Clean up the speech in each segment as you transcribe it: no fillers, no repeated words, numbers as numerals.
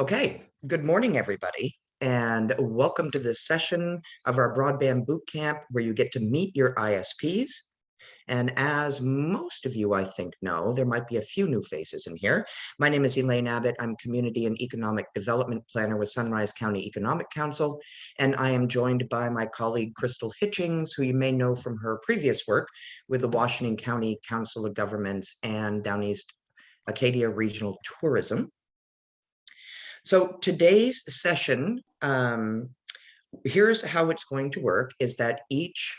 Okay, good morning, everybody, and welcome to this session of our Broadband Bootcamp where you get to meet your ISPs. And as most of you, I think, know, there might be a few new faces in here. My name is Elaine Abbott. I'm Community and Economic Development Planner with Sunrise County Economic Council, and I am joined by my colleague, Crystal Hitchings, who you may know from her previous work with the Washington County Council of Governments and Down East Acadia Regional Tourism. So today's session, here's how it's going to work, is that each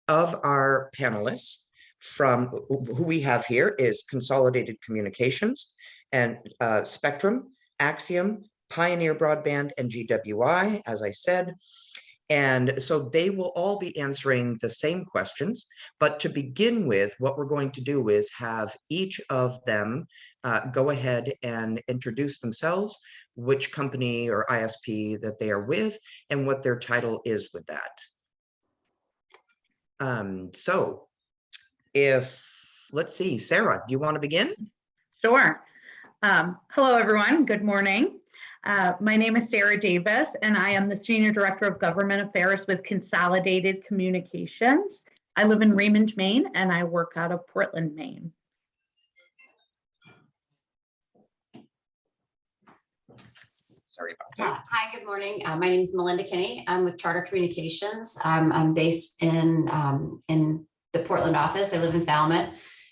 of our panelists from who we have here is Consolidated Communications and Spectrum, Axiom, Pioneer Broadband, and GWI, as I said. And so they will all be answering the same questions. But to begin with, what we're going to do is have each of them go ahead and introduce themselves, which company or ISP that they are with, and what their title is with that. So let's see, Sarah, do you want to begin? Sure. Hello, everyone. Good morning. My name is Sarah Davis, and I am the Senior Director of Government Affairs with Consolidated Communications. I live in Raymond, Maine, and I work out of Portland, Maine. Sorry about that. Hi, good morning. My name is Melinda Kinney. I'm with Charter Communications. I'm based in the Portland office. I live in Falmouth,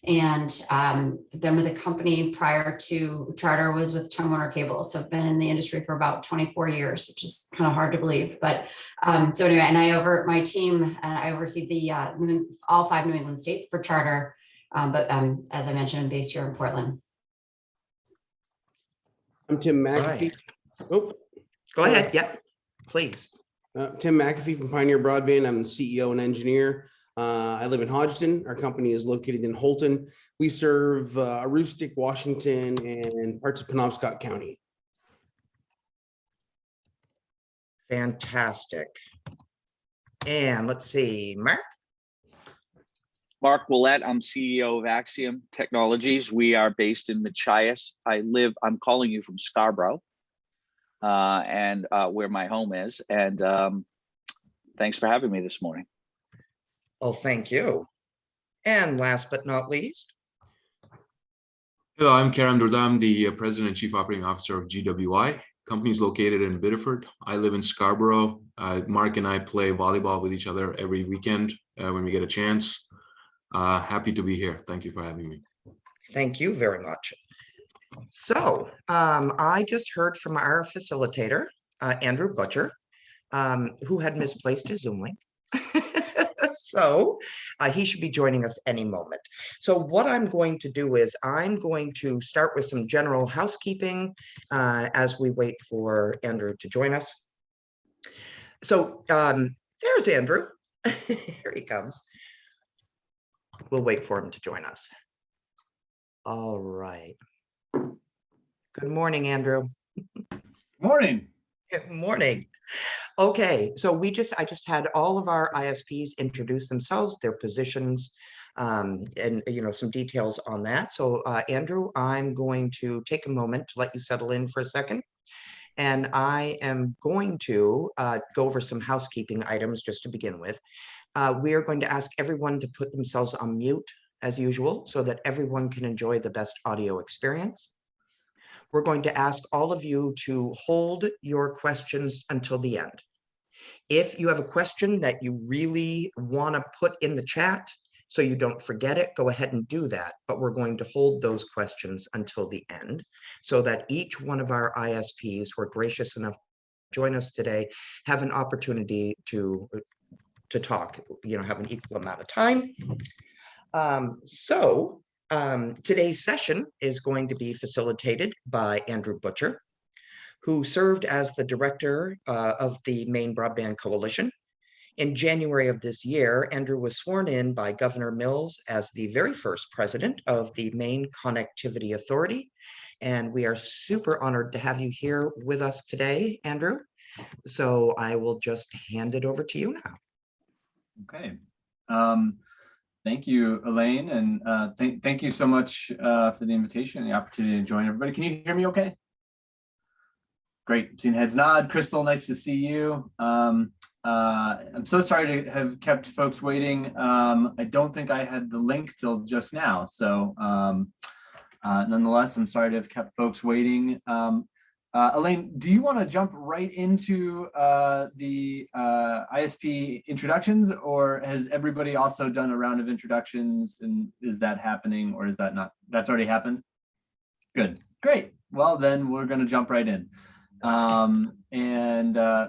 and I've been with the company prior to Charter, was with Time Warner Cable. So I've been in the industry for about 24 years, which is kind of hard to believe. But so anyway, and I oversee the all 5 New England states for Charter. But as I mentioned, I'm based here in Portland. I'm Tim McAfee. Right. Oh, Go ahead. Yep, please. Tim McAfee from Pioneer Broadband. I'm the CEO and engineer. I live in Hodgson. Our company is located in Holton. We serve Aroostook, Washington, and parts of Penobscot County. Fantastic. And let's see, Mark. Mark Willett, I'm CEO of Axiom Technologies. We are based in Machias. I'm calling you from Scarborough, and where my home is. And thanks for having me this morning. Oh, thank you. And last but not least. Hello, I'm Karam Durdam, the President and Chief Operating Officer of GWI. Company is located in Biddeford. I live in Scarborough. Mark and I play volleyball with each other every weekend when we get a chance. Happy to be here. Thank you for having me. Thank you very much. So I just heard from our facilitator, Andrew Butcher, who had misplaced his Zoom link. So he should be joining us any moment. So what I'm going to do is I'm going to start with some general housekeeping as we wait for Andrew to join us. So there's Andrew. Here he comes. We'll wait for him to join us. All right. Good morning, Andrew. Morning. Good morning. Okay, so I just had all of our ISPs introduce themselves, their positions, and some details on that. So Andrew, I'm going to take a moment to let you settle in for a second. And I am going to go over some housekeeping items just to begin with. We are going to ask everyone to put themselves on mute as usual so that everyone can enjoy the best audio experience. We're going to ask all of you to hold your questions until the end. If you have a question that you really want to put in the chat so you don't forget it, go ahead and do that. But we're going to hold those questions until the end so that each one of our ISPs who are gracious enough to join us today have an opportunity to talk, have an equal amount of time. Today's session is going to be facilitated by Andrew Butcher, who served as the director of the Maine Broadband Coalition. In January of this year, Andrew was sworn in by Governor Mills as the very first president of the Maine Connectivity Authority. And we are super honored to have you here with us today, Andrew. So I will just hand it over to you now. Okay. Thank you, Elaine, and thank you so much for the invitation and the opportunity to join everybody. Can you hear me okay? Great. Seeing heads nod. Crystal, nice to see you. I'm so sorry to have kept folks waiting. I don't think I had the link till just now. So nonetheless, I'm sorry to have kept folks waiting. Elaine, do you want to jump right into the ISP introductions, or has everybody also done a round of introductions, and is that happening, or is that not? That's already happened? Good, great. Well, then we're going to jump right in.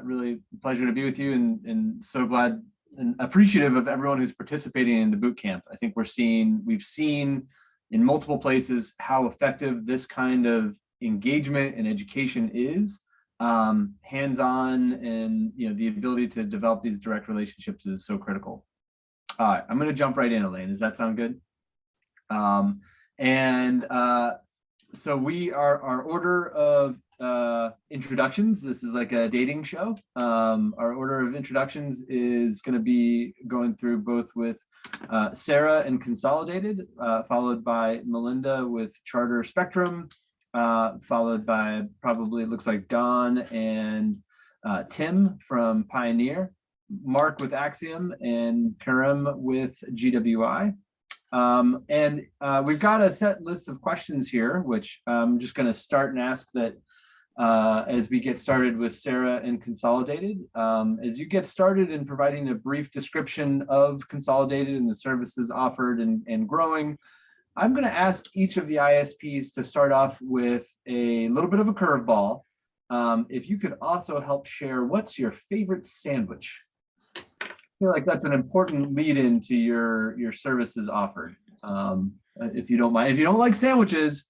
Really pleasure to be with you, and so glad and appreciative of everyone who's participating in the boot camp. I think we've seen in multiple places how effective this kind of engagement and education is. Hands-on, and the ability to develop these direct relationships is so critical. All right, I'm going to jump right in, Elaine. Does that sound good? So our order of introductions, this is like a dating show. Our order of introductions is going to be going through both with Sarah and Consolidated, followed by Melinda with Charter Spectrum, followed by probably, it looks like, Don and Tim from Pioneer, Mark with Axiom, and Karim with GWI. We've got a set list of questions here, which I'm just going to start and ask that as we get started with Sarah and Consolidated. As you get started in providing a brief description of Consolidated and the services offered and growing, I'm going to ask each of the ISPs to start off with a little bit of a curveball. If you could also help share, what's your favorite sandwich? I feel like that's an important lead into your services offered. If you don't mind, if you don't like sandwiches,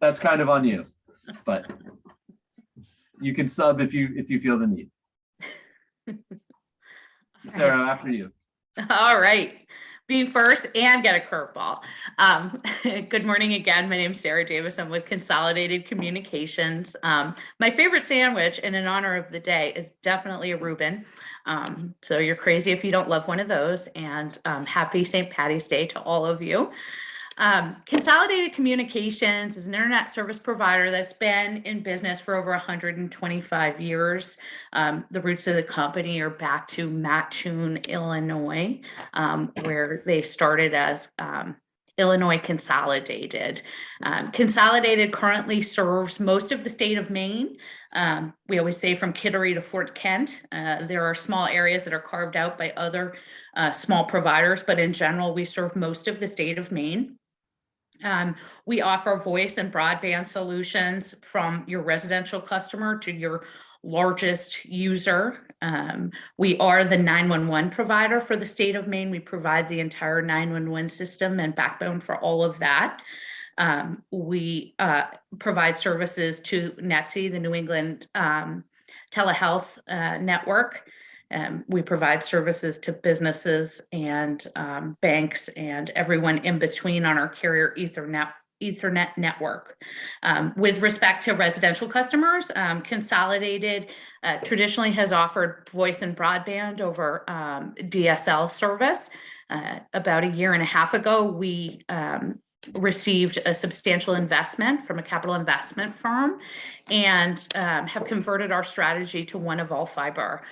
that's kind of on you, but you can sub if you feel the need. Sarah, after you. All right. Being first and get a curveball. Good morning again. My name is Sarah Davis. I'm with Consolidated Communications. My favorite sandwich, and in honor of the day, is definitely a Reuben. So you're crazy if you don't love one of those. And happy St. Patty's Day to all of you. Consolidated Communications is an internet service provider that's been in business for over 125 years. The roots of the company are back to Mattoon, Illinois, where they started as Illinois Consolidated. Consolidated currently serves most of the state of Maine. We always say from Kittery to Fort Kent. There are small areas that are carved out by other small providers, but in general, we serve most of the state of Maine. We offer voice and broadband solutions from your residential customer to your largest user. We are the 911 provider for the state of Maine. We provide the entire 911 system and backbone for all of that. We provide services to NETSI, the New England Telehealth Network. We provide services to businesses and banks and everyone in between on our carrier Ethernet network. With respect to residential customers, Consolidated traditionally has offered voice and broadband over DSL service. About a year and a half ago, we received a substantial investment from a capital investment firm and have converted our strategy to one of all fiber.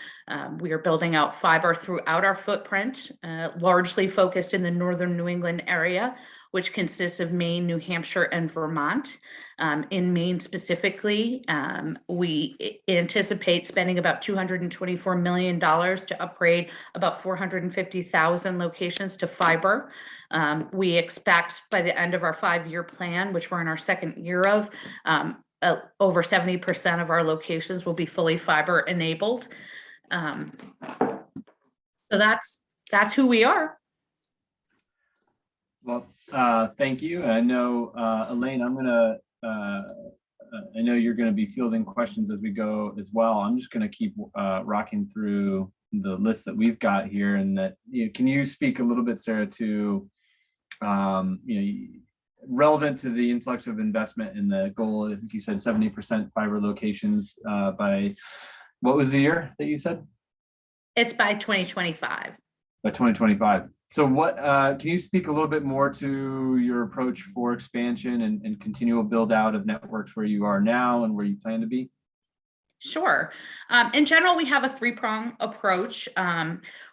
We are building out fiber throughout our footprint, largely focused in the northern New England area, which consists of Maine, New Hampshire, and Vermont. In Maine specifically, we anticipate spending about $224 million to upgrade about 450,000 locations to fiber. We expect by the end of our 5-year plan, which we're in our second year of, over 70% of our locations will be fully fiber enabled. So that's who we are. Well, thank you. I know, Elaine, I know you're going to be fielding questions as we go as well. I'm just going to keep rocking through the list that we've got here, and that, can you speak a little bit, Sarah, to relevant to the influx of investment and the goal? I think you said 70% fiber locations by, what was the year that you said? It's by 2025. By 2025. So what, can you speak a little bit more to your approach for expansion and continual build out of networks where you are now and where you plan to be? Sure. In general, we have a three-prong approach.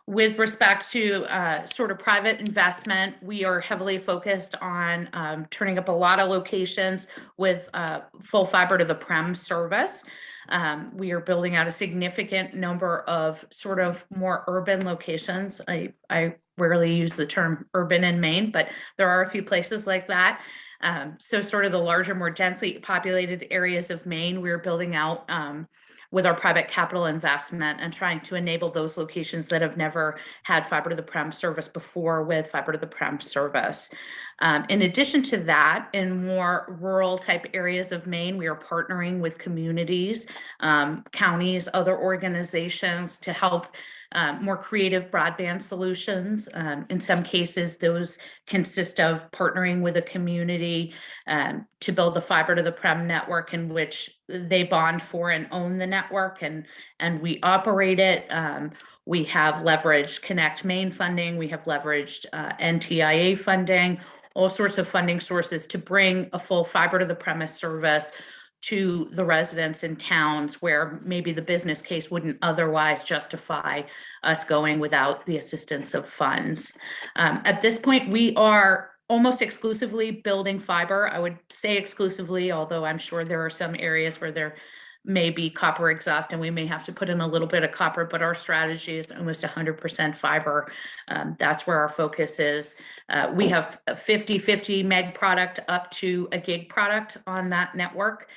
With respect to sort of private investment, we are heavily focused on turning up a lot of locations with full fiber to the prem service. We are building out a significant number of sort of more urban locations. I rarely use the term urban in Maine, but there are a few places like that. So sort of the larger, more densely populated areas of Maine, we're building out with our private capital investment and trying to enable those locations that have never had fiber to the prem service before with fiber to the prem service. In addition to that, in more rural type areas of Maine, we are partnering with communities, counties, other organizations to help more creative broadband solutions. In some cases, those consist of partnering with a community to build a fiber to the prem network in which they bond for and own the network, and we operate it. We have leveraged Connect Maine funding. We have leveraged NTIA funding, all sorts of funding sources to bring a full fiber to the premise service to the residents in towns where maybe the business case wouldn't otherwise justify us going without the assistance of funds. At this point, we are almost exclusively building fiber. I would say exclusively, although I'm sure there are some areas where there may be copper exhaust and we may have to put in a little bit of copper, but our strategy is almost 100% fiber. That's where our focus is. We have a 50-50 meg product up to a gig product on that network.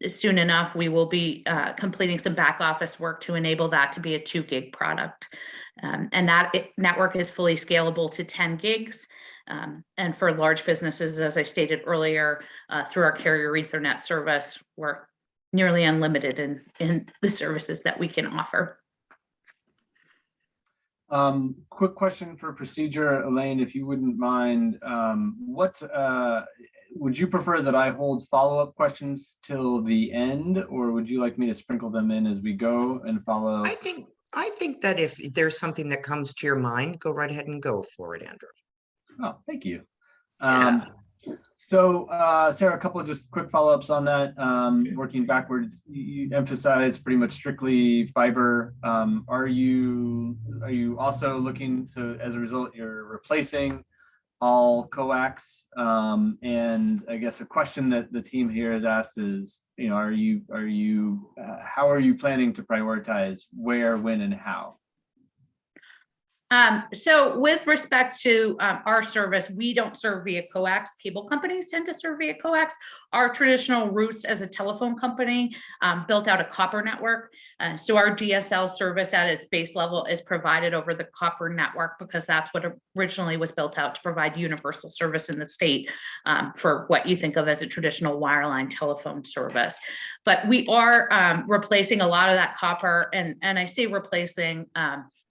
Soon enough, we will be completing some back office work to enable that to be a 2 gig product. And that network is fully scalable to 10 gigs. And for large businesses, as I stated earlier, through our carrier Ethernet service, we're nearly unlimited in the services that we can offer. Quick question for procedure, Elaine, if you wouldn't mind. Would you prefer that I hold follow-up questions till the end, or would you like me to sprinkle them in as we go and follow? I think that if there's something that comes to your mind, go right ahead and go for it, Andrew. Oh, thank you. Yeah. So, Sarah, a couple of just quick follow-ups on that. Working backwards, you emphasize pretty much strictly fiber. Are you also looking, so as a result, you're replacing all coax? And I guess a question that the team here has asked is, how are you planning to prioritize where, when, and how? So with respect to our service, we don't serve via coax. Cable companies tend to serve via coax. Our traditional roots as a telephone company built out a copper network. So our DSL service at its base level is provided over the copper network because that's what originally was built out to provide universal service in the state for what you think of as a traditional wireline telephone service. But we are replacing a lot of that copper, and I say replacing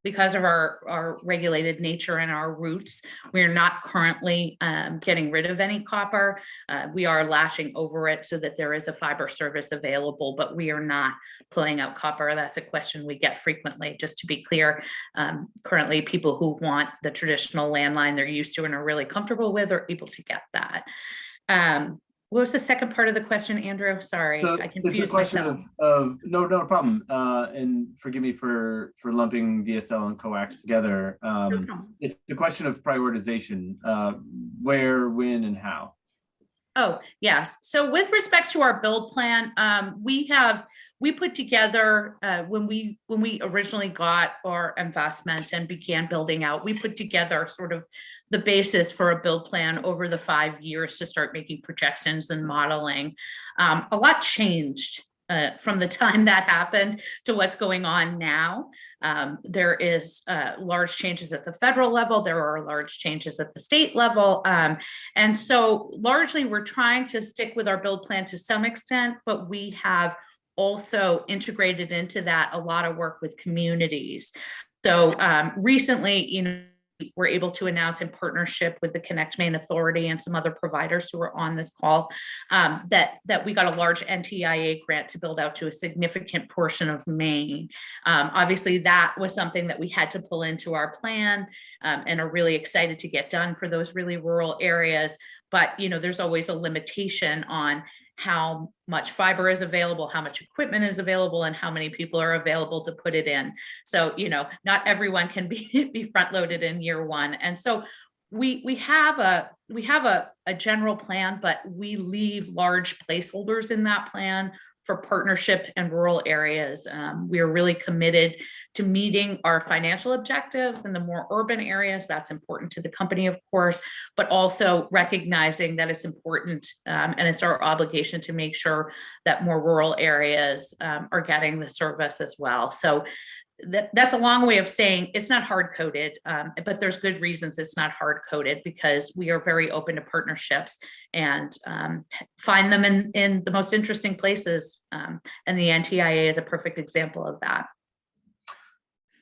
because of our regulated nature and our roots. We're not currently getting rid of any copper. We are lashing over it so that there is a fiber service available, but we are not pulling out copper. That's a question we get frequently, just to be clear. Currently, people who want the traditional landline they're used to and are really comfortable with are able to get that. What was the second part of the question, Andrew? Sorry, So I confused myself. No problem. And forgive me for lumping DSL and coax together. No problem. It's the question of prioritization, where, when, and how. Oh, yes. So with respect to our build plan, we put together when we originally got our investment and began building out, we put together sort of the basis for a build plan over the 5 years to start making projections and modeling. A lot changed from the time that happened to what's going on now. There is large changes at the federal level. There are large changes at the state level. And so largely we're trying to stick with our build plan to some extent, but we have also integrated into that a lot of work with communities. So recently, we're able to announce in partnership with the Connect Maine Authority and some other providers who are on this call that we got a large NTIA grant to build out to a significant portion of Maine. Obviously, that was something that we had to pull into our plan and are really excited to get done for those really rural areas. But there's always a limitation on how much fiber is available, how much equipment is available, and how many people are available to put it in. So, not everyone can be front loaded in year one. And so we have a general plan, but we leave large placeholders in that plan for partnership and rural areas. We are really committed to meeting our financial objectives in the more urban areas. That's important to the company, of course, but also recognizing that it's important and it's our obligation to make sure that more rural areas are getting the service as well. So that's a long way of saying it's not hard coded, but there's good reasons it's not hard coded, because we are very open to partnerships and find them in the most interesting places. And the NTIA is a perfect example of that.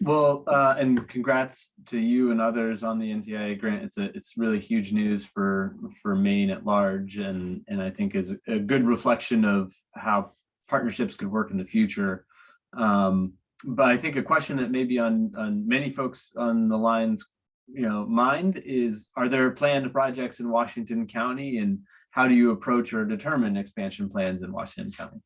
Well, and congrats to you and others on the NTIA grant. It's really huge news for Maine at large, and I think is a good reflection of how partnerships could work in the future. But I think a question that may be on many folks on the line's mind is, are there planned projects in Washington County, and how do you approach or determine expansion plans in Washington County?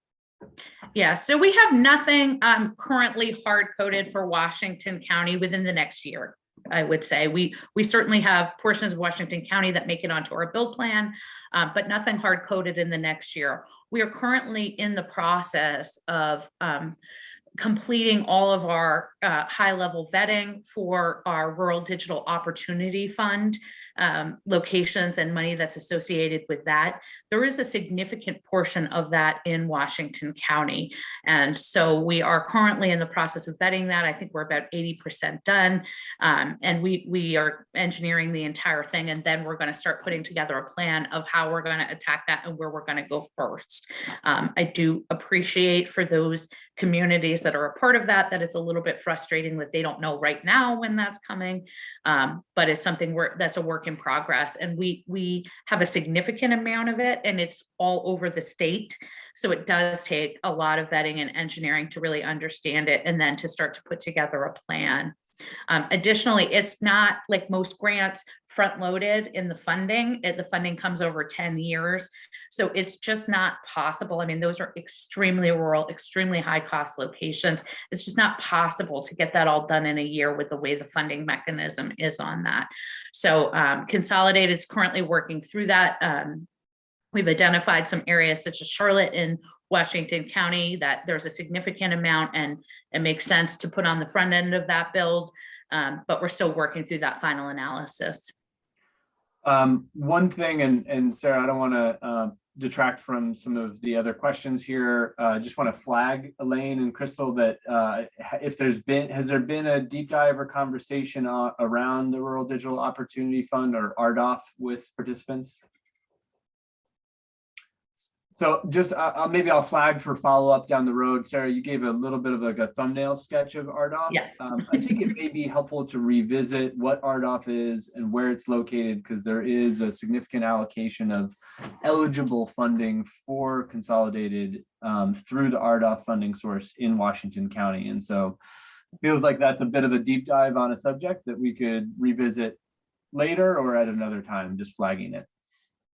Yeah, so we have nothing currently hard coded for Washington County within the next year. I would say we certainly have portions of Washington County that make it onto our build plan, but nothing hard coded in the next year. We are currently in the process of completing all of our high-level vetting for our Rural Digital Opportunity Fund locations and money that's associated with that. There is a significant portion of that in Washington County. And so we are currently in the process of vetting that. I think we're about 80% done. And we are engineering the entire thing. And then we're going to start putting together a plan of how we're going to attack that and where we're going to go first. I do appreciate for those communities that are a part of that it's a little bit frustrating that they don't know right now when that's coming. But it's something that's a work in progress, and we have a significant amount of it, and it's all over the state. So it does take a lot of vetting and engineering to really understand it, and then to start to put together a plan. Additionally, it's not like most grants front loaded in the funding. The funding comes over 10 years. So it's just not possible. I mean, those are extremely rural, extremely high cost locations. It's just not possible to get that all done in a year with the way the funding mechanism is on that. So Consolidated's currently working through that. We've identified some areas such as Charlotte and Washington County that there's a significant amount, and it makes sense to put on the front end of that build, but we're still working through that final analysis. One thing, and Sarah, I don't want to detract from some of the other questions here. Just want to flag Elaine and Crystal that if has there been a deep dive or conversation around the Rural Digital Opportunity Fund, or RDOF, with participants? So just maybe I'll flag for follow-up down the road. Sarah, you gave a little bit of like a thumbnail sketch of RDOF. Yeah. I think it may be helpful to revisit what RDOF is and where it's located, because there is a significant allocation of eligible funding for Consolidated through the RDOF funding source in Washington County. And so it feels like that's a bit of a deep dive on a subject that we could revisit later or at another time, just flagging it.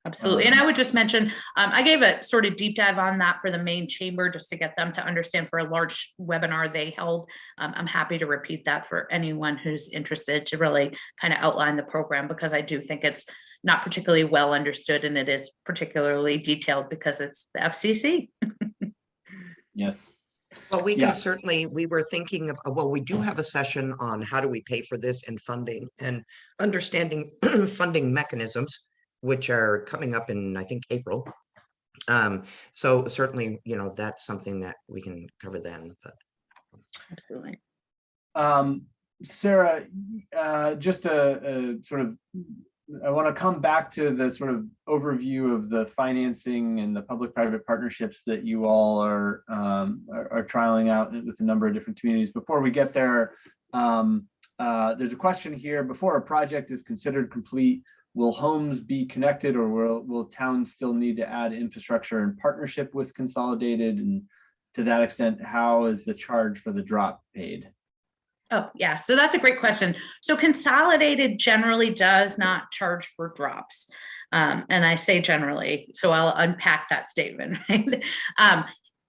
Absolutely. And I would just mention, I gave a sort of deep dive on that for the Maine Chamber, just to get them to understand for a large webinar they held. I'm happy to repeat that for anyone who's interested, to really kind of outline the program, because I do think it's not particularly well understood, and it is particularly detailed because it's the FCC. Yes. Well, we can certainly, we were thinking of, well, we do have a session on how do we pay for this and funding and understanding funding mechanisms, which are coming up in, I think, April. So certainly, that's something that we can cover then. But Absolutely. Sarah, just a sort of, I want to come back to the sort of overview of the financing and the public-private partnerships that you all are trialing out with a number of different communities. Before we get there, there's a question here: before a project is considered complete, will homes be connected, or will towns still need to add infrastructure in partnership with Consolidated? And to that extent, how is the charge for the drop paid? Oh, yeah. So that's a great question. So Consolidated generally does not charge for drops. And I say generally, so I'll unpack that statement, right?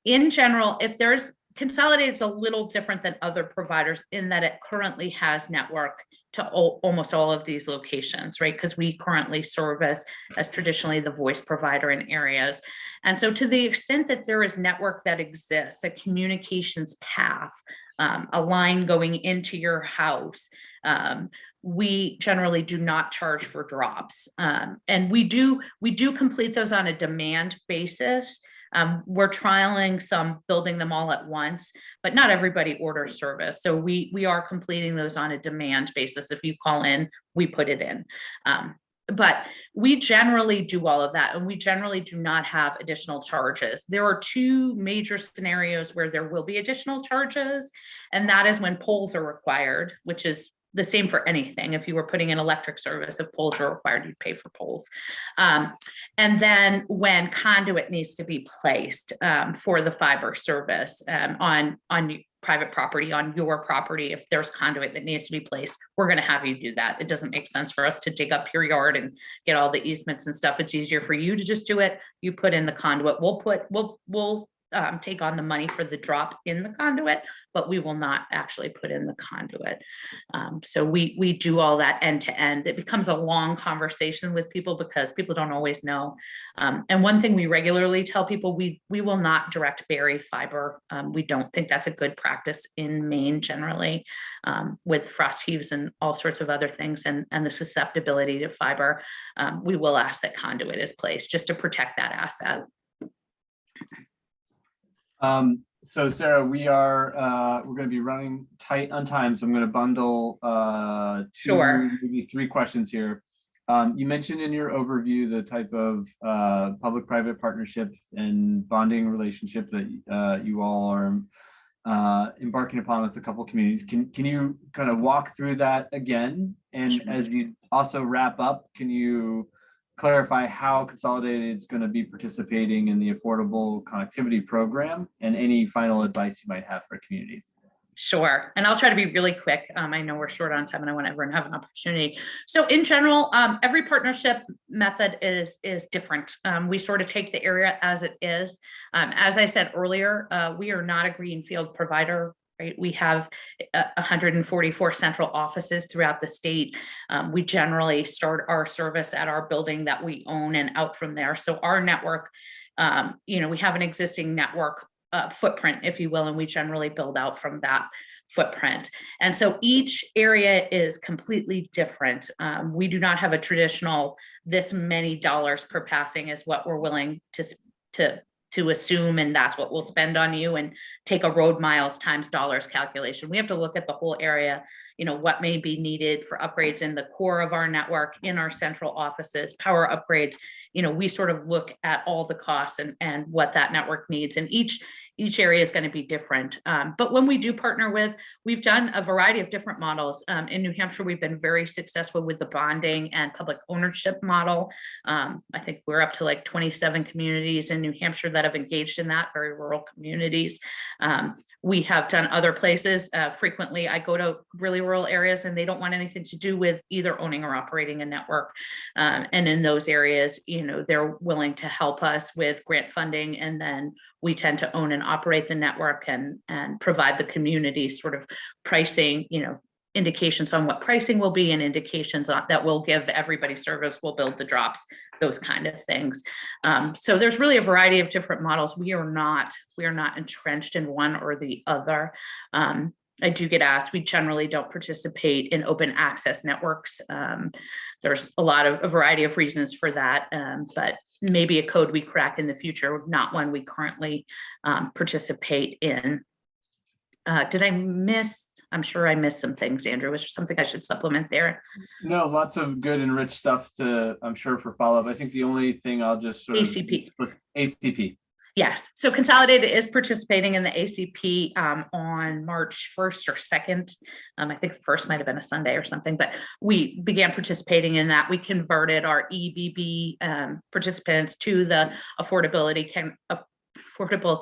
In general, if there's Consolidated's a little different than other providers in that it currently has network to almost all of these locations, right? Because we currently serve as traditionally the voice provider in areas. And so to the extent that there is network that exists, a communications path, a line going into your house, we generally do not charge for drops. And we do complete those on a demand basis. We're trialing some, building them all at once, but not everybody orders service. So we are completing those on a demand basis. If you call in, we put it in. But we generally do all of that, and we generally do not have additional charges. There are two major scenarios where there will be additional charges, and that is when poles are required, which is the same for anything. If you were putting in electric service, if poles were required, you'd pay for poles. And then when conduit needs to be placed for the fiber service on private property, on your property, if there's conduit that needs to be placed, we're going to have you do that. It doesn't make sense for us to dig up your yard and get all the easements and stuff. It's easier for you to just do it. You put in the conduit. We'll take on the money for the drop in the conduit, but we will not actually put in the conduit. So we do all that end to end. It becomes a long conversation with people because people don't always know. And one thing we regularly tell people, we will not direct bury fiber. We don't think that's a good practice in Maine generally, with frost heaves and all sorts of other things and the susceptibility to fiber. We will ask that conduit is placed just to protect that asset. So Sarah, we're going to be running tight on time, so I'm going to bundle Sure. maybe three questions here. You mentioned in your overview the type of public-private partnerships and bonding relationship that you all are embarking upon with a couple communities. Can you kind of walk through that again? And Sure. as you also wrap up, can you clarify how Consolidated is going to be participating in the Affordable Connectivity Program and any final advice you might have for communities? Sure. And I'll try to be really quick. I know we're short on time and I want everyone to have an opportunity. So in general, every partnership method is different. We sort of take the area as it is. As I said earlier, we are not a greenfield provider. Right? We have 144 central offices throughout the state. We generally start our service at our building that we own and out from there. So our network, we have an existing network footprint, if you will, and we generally build out from that footprint. And so each area is completely different. We do not have a traditional this many dollars per passing is what we're willing to assume, and that's what we'll spend on you, and take a road miles times dollars calculation. We have to look at the whole area, what may be needed for upgrades in the core of our network, in our central offices, power upgrades. We sort of look at all the costs and what that network needs, and each area is going to be different. But when we do partner we've done a variety of different models. In New Hampshire, we've been very successful with the bonding and public ownership model. I think we're up to like 27 communities in New Hampshire that have engaged in that, very rural communities. We have done other places. Frequently, I go to really rural areas and they don't want anything to do with either owning or operating a network. And in those areas, they're willing to help us with grant funding, and then we tend to own and operate the network and provide the community sort of pricing, indications on what pricing will be, and indications that will give everybody service, we'll build the drops, those kind of things. So there's really a variety of different models. We are not entrenched in one or the other. I do get asked, we generally don't participate in open access networks. There's a variety of reasons for that, but maybe a code we crack in the future, not one we currently participate in. I'm sure I missed some things, Andrew. Was there something I should supplement there? No, lots of good and rich stuff I'm sure, for follow-up. I think the only thing I'll just sort ACP. of ACP. Yes, so Consolidated is participating in the ACP on March 1st or 2nd. I think the first might have been a Sunday or something, but we began participating in that. We converted our EBB participants to the Affordable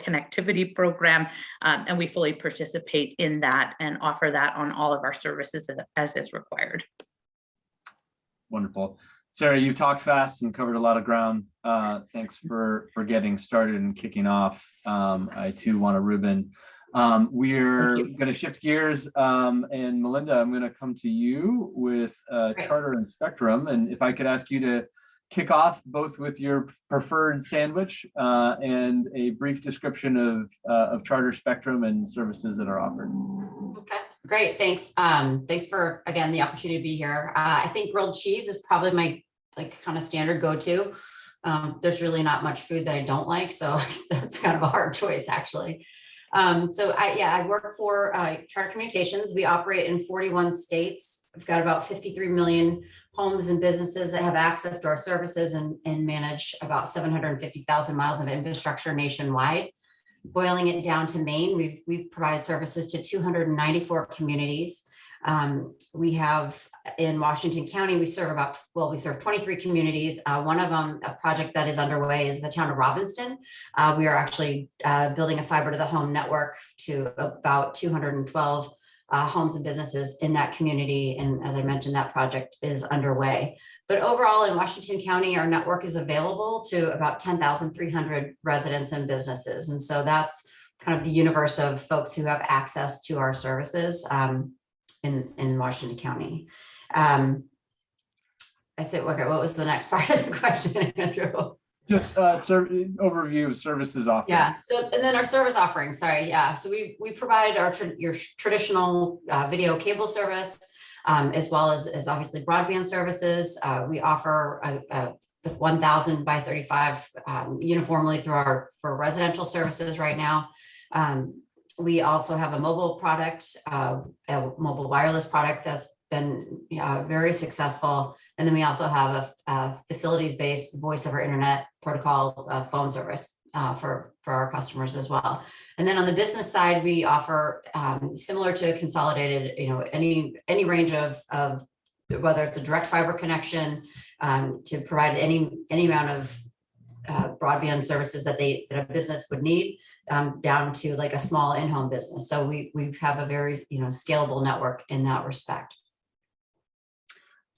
Connectivity Program, and we fully participate in that and offer that on all of our services as is required. Wonderful. Sarah, you've talked fast and covered a lot of ground. Thanks for getting started and kicking off. I too want a ribbon. We're going to shift gears, and Melinda, I'm going to come to you with Charter and Spectrum. And if I could ask you to kick off both with your preferred sandwich and a brief description of Charter, Spectrum, and services that are offered. Okay, great, thanks. Thanks for, again, the opportunity to be here. I think grilled cheese is probably my kind of standard go-to. There's really not much food that I don't like, so that's kind of a hard choice, actually. I work for Charter Communications. We operate in 41 states. We've got about 53 million homes and businesses that have access to our services and manage about 750,000 miles of infrastructure nationwide. Boiling it down to Maine, we provide services to 294 communities. We have in Washington County, we serve 23 communities. One of them, a project that is underway, is the town of Robbinston. We are actually building a fiber to the home network to about 212 homes and businesses in that community. And as I mentioned, that project is underway. But overall in Washington County, our network is available to about 10,300 residents and businesses. And so that's kind of the universe of folks who have access to our services in Washington County. I think, okay, what was the next part of the question, Andrew? Just overview of services offered. Yeah. So, and then our service offerings. Sorry. Yeah. So we provide your traditional video cable service, as well as obviously broadband services. We offer a 1,000 by 35 uniformly for residential services right now. We also have a mobile product, a mobile wireless product that's been very successful. And then we also have a facilities-based voice over internet protocol phone service for our customers as well. And then on the business side, we offer similar to Consolidated, any range of whether it's a direct fiber connection to provide any amount of broadband services that a business would need, down to like a small in-home business. So we have a very scalable network in that respect.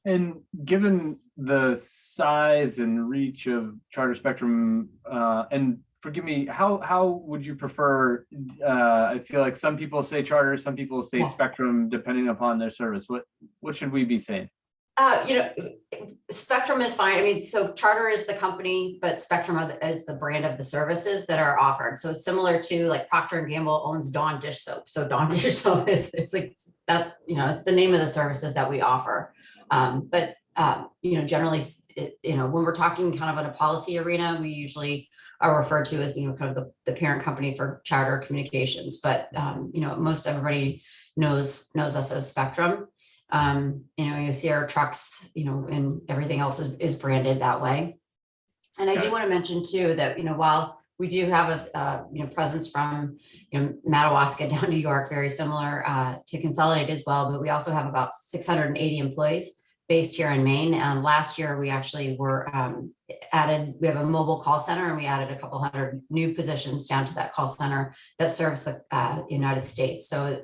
And given the size and reach of Charter, Spectrum, and forgive me, how would you prefer? I feel like some people say Charter, some people say Spectrum, depending upon their service. What should we be saying? Spectrum is fine. I mean, so Charter is the company, but Spectrum is the brand of the services that are offered. So it's similar to like Procter & Gamble owns Dawn dish soap. So Dawn dish soap it's like, that's, the name of the services that we offer. But generally, when we're talking kind of in a policy arena, we usually are referred to as, kind of the parent company for Charter Communications. But, most everybody knows us as Spectrum. You see our trucks, and everything else is branded that way. And I do want to mention too, that, while we do have a, presence from, Madawaska down to York, very similar to Consolidated as well, but we also have about 680 employees based here in Maine. And last year we actually we have a mobile call center, and we added a couple hundred new positions down to that call center that serves the United States. So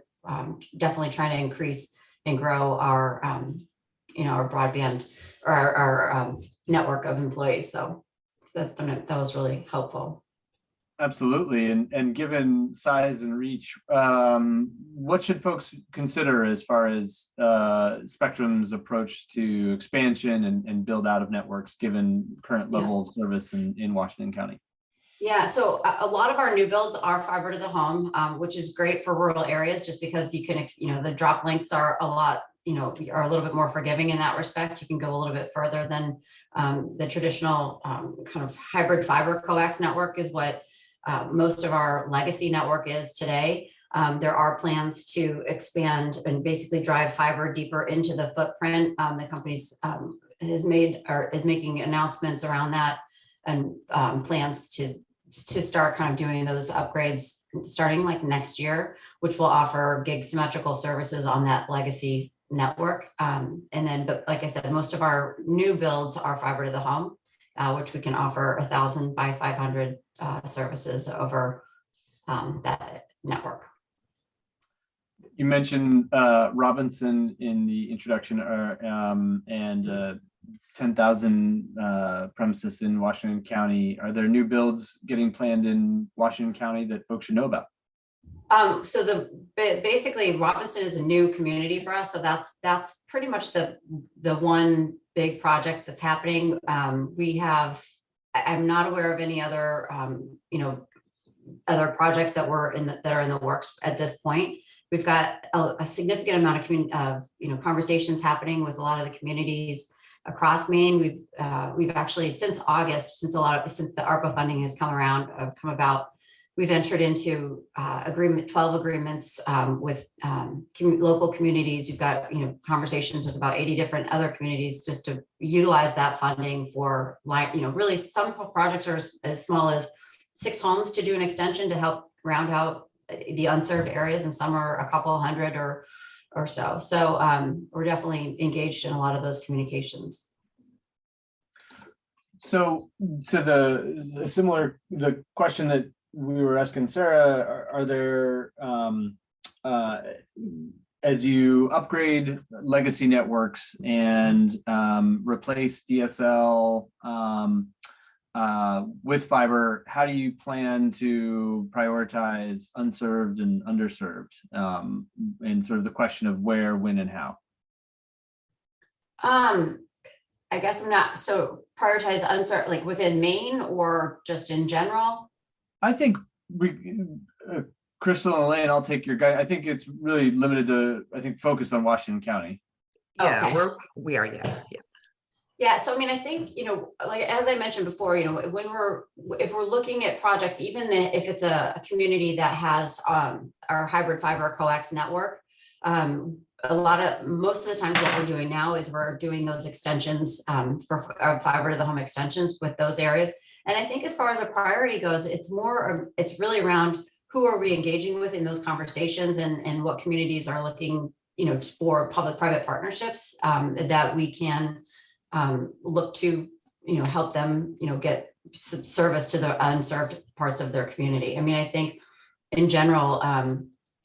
definitely trying to increase and grow our, our broadband or our network of employees. So that was really helpful. Absolutely. And given size and reach, what should folks consider as far as Spectrum's approach to expansion and build out of networks, given current level of service in Washington County? Yeah, so a lot of our new builds are fiber to the home, which is great for rural areas, just because you can, the drop lengths are a lot, are a little bit more forgiving in that respect. You can go a little bit further than the traditional kind of hybrid fiber coax network is what most of our legacy network is today. There are plans to expand and basically drive fiber deeper into the footprint. The company's is making announcements around that, and plans to start kind of doing those upgrades starting like next year, which will offer gig symmetrical services on that legacy network. But like I said, most of our new builds are fiber to the home, which we can offer 1,000 by 500 services over that network. You mentioned Robinson in the introduction, and 10,000 premises in Washington County. Are there new builds getting planned in Washington County that folks should know about? So basically Robinson is a new community for us. So that's pretty much the one big project that's happening. I'm not aware of any other, other projects that are in the works at this point. We've got a significant amount of conversations happening with a lot of the communities across Maine. We've actually since August, since the ARPA funding has come about, we've entered into 12 agreements with local communities. We've got conversations with about 80 different other communities just to utilize that funding for really some projects are as small as 6 homes to do an extension to help round out the unserved areas, and some are a couple hundred or so. So we're definitely engaged in a lot of those communications. So the question that we were asking Sarah, are there, as you upgrade legacy networks and replace DSL with fiber, how do you plan to prioritize unserved and underserved, and sort of the question of where, when, and how? I guess I'm not, so prioritize unserved, like within Maine or just in general? I think Crystal and Elaine, I'll take your guide. I think it's really limited to, I think, focus on Washington County. Yeah, Okay. we are, yeah. Yeah, so I mean, I think, like as I mentioned before, if we're looking at projects, even if it's a community that has our hybrid fiber coax network, most of the times what we're doing now is we're doing those extensions for fiber to the home extensions with those areas. And I think as far as a priority goes, it's really around who are we engaging with in those conversations, and what communities are looking, for public-private partnerships that we can look to, help them, get service to the unserved parts of their community. I mean, I think in general,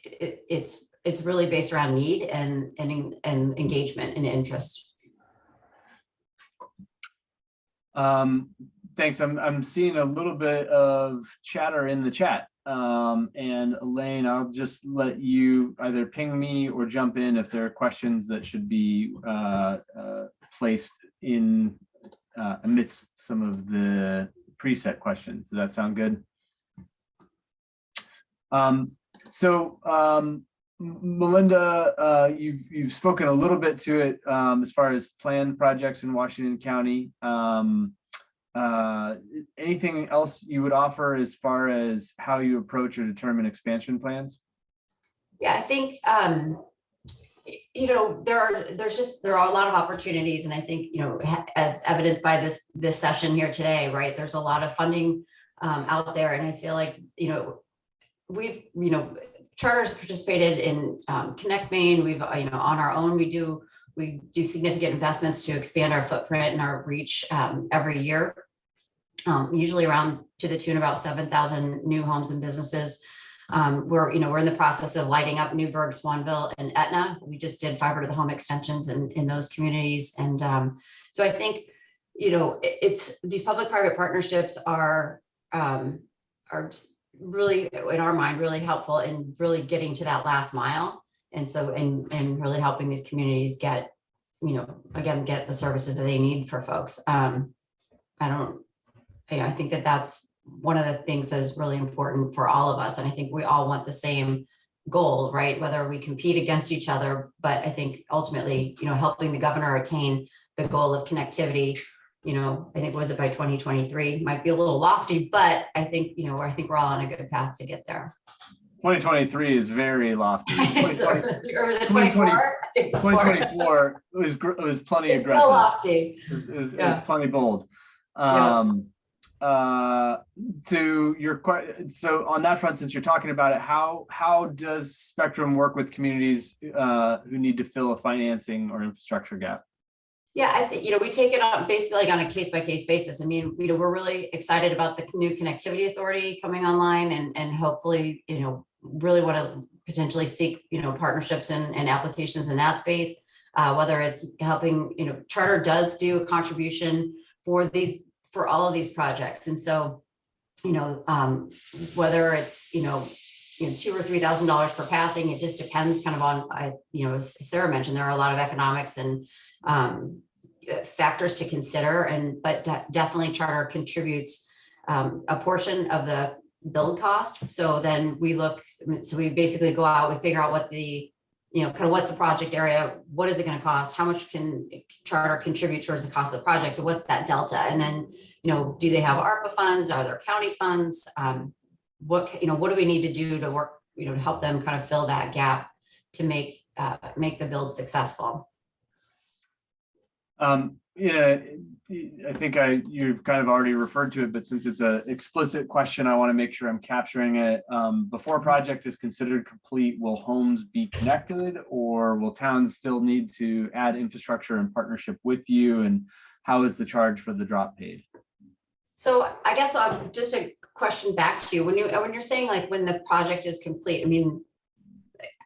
it's really based around need and engagement and interest. Thanks. I'm seeing a little bit of chatter in the chat. And Elaine, I'll just let you either ping me or jump in if there are questions that should be placed in amidst some of the preset questions. Does that sound good? Melinda, you've spoken a little bit to it as far as planned projects in Washington County. Anything else you would offer as far as how you approach or determine expansion plans? Yeah, I think there are a lot of opportunities, and I think as evidenced by this session here today, right? There's a lot of funding out there, and I feel like we've Charter's participated in Connect Maine. We've on our own we do significant investments to expand our footprint and our reach every year, usually around to the tune of about 7,000 new homes and businesses. We're in the process of lighting up Newburgh, Swanville, and Etna. We just did fiber to the home extensions in those communities, and so I think it's these public-private partnerships are really, in our mind, really helpful in really getting to that last mile, and so and really helping these communities get get the services that they need for folks. I think that's one of the things that is really important for all of us. And I think we all want the same goal, right? Whether we compete against each other, but I think ultimately, helping the governor attain the goal of connectivity, I think was it by 2023 might be a little lofty, but I think, I think we're all on a good path to get there. 2023 is very lofty. Or was it 24? 2024 was plenty it's aggressive. Still lofty. It was plenty bold. So on that front, since you're talking about it, how does Spectrum work with communities who need to fill a financing or infrastructure gap? Yeah, I think, we take it on basically like on a case-by-case basis. I mean, we're really excited about the new connectivity authority coming online, and hopefully, really want to potentially seek, partnerships and applications in that space. whether it's helping, Charter does do a contribution for all of these projects. And so, whether it's, $2,000 or $3,000 per passing, it just depends kind of on, as Sarah mentioned, there are a lot of economics and factors to consider, but definitely Charter contributes a portion of the build cost. So then we basically go out, we figure out what the, kind of what's the project area, what is it going to cost, how much can Charter contribute towards the cost of the project, so what's that delta, and then, do they have ARPA funds, are there county funds, what do we need to do to work, to help them kind of fill that gap to make the build successful. I think you've kind of already referred to it, but since it's an explicit question, I want to make sure I'm capturing it. Before a project is considered complete, will homes be connected, or will towns still need to add infrastructure in partnership with you? And how is the charge for the drop paid? So I guess just a question back to you, when you're saying like when the project is complete, I mean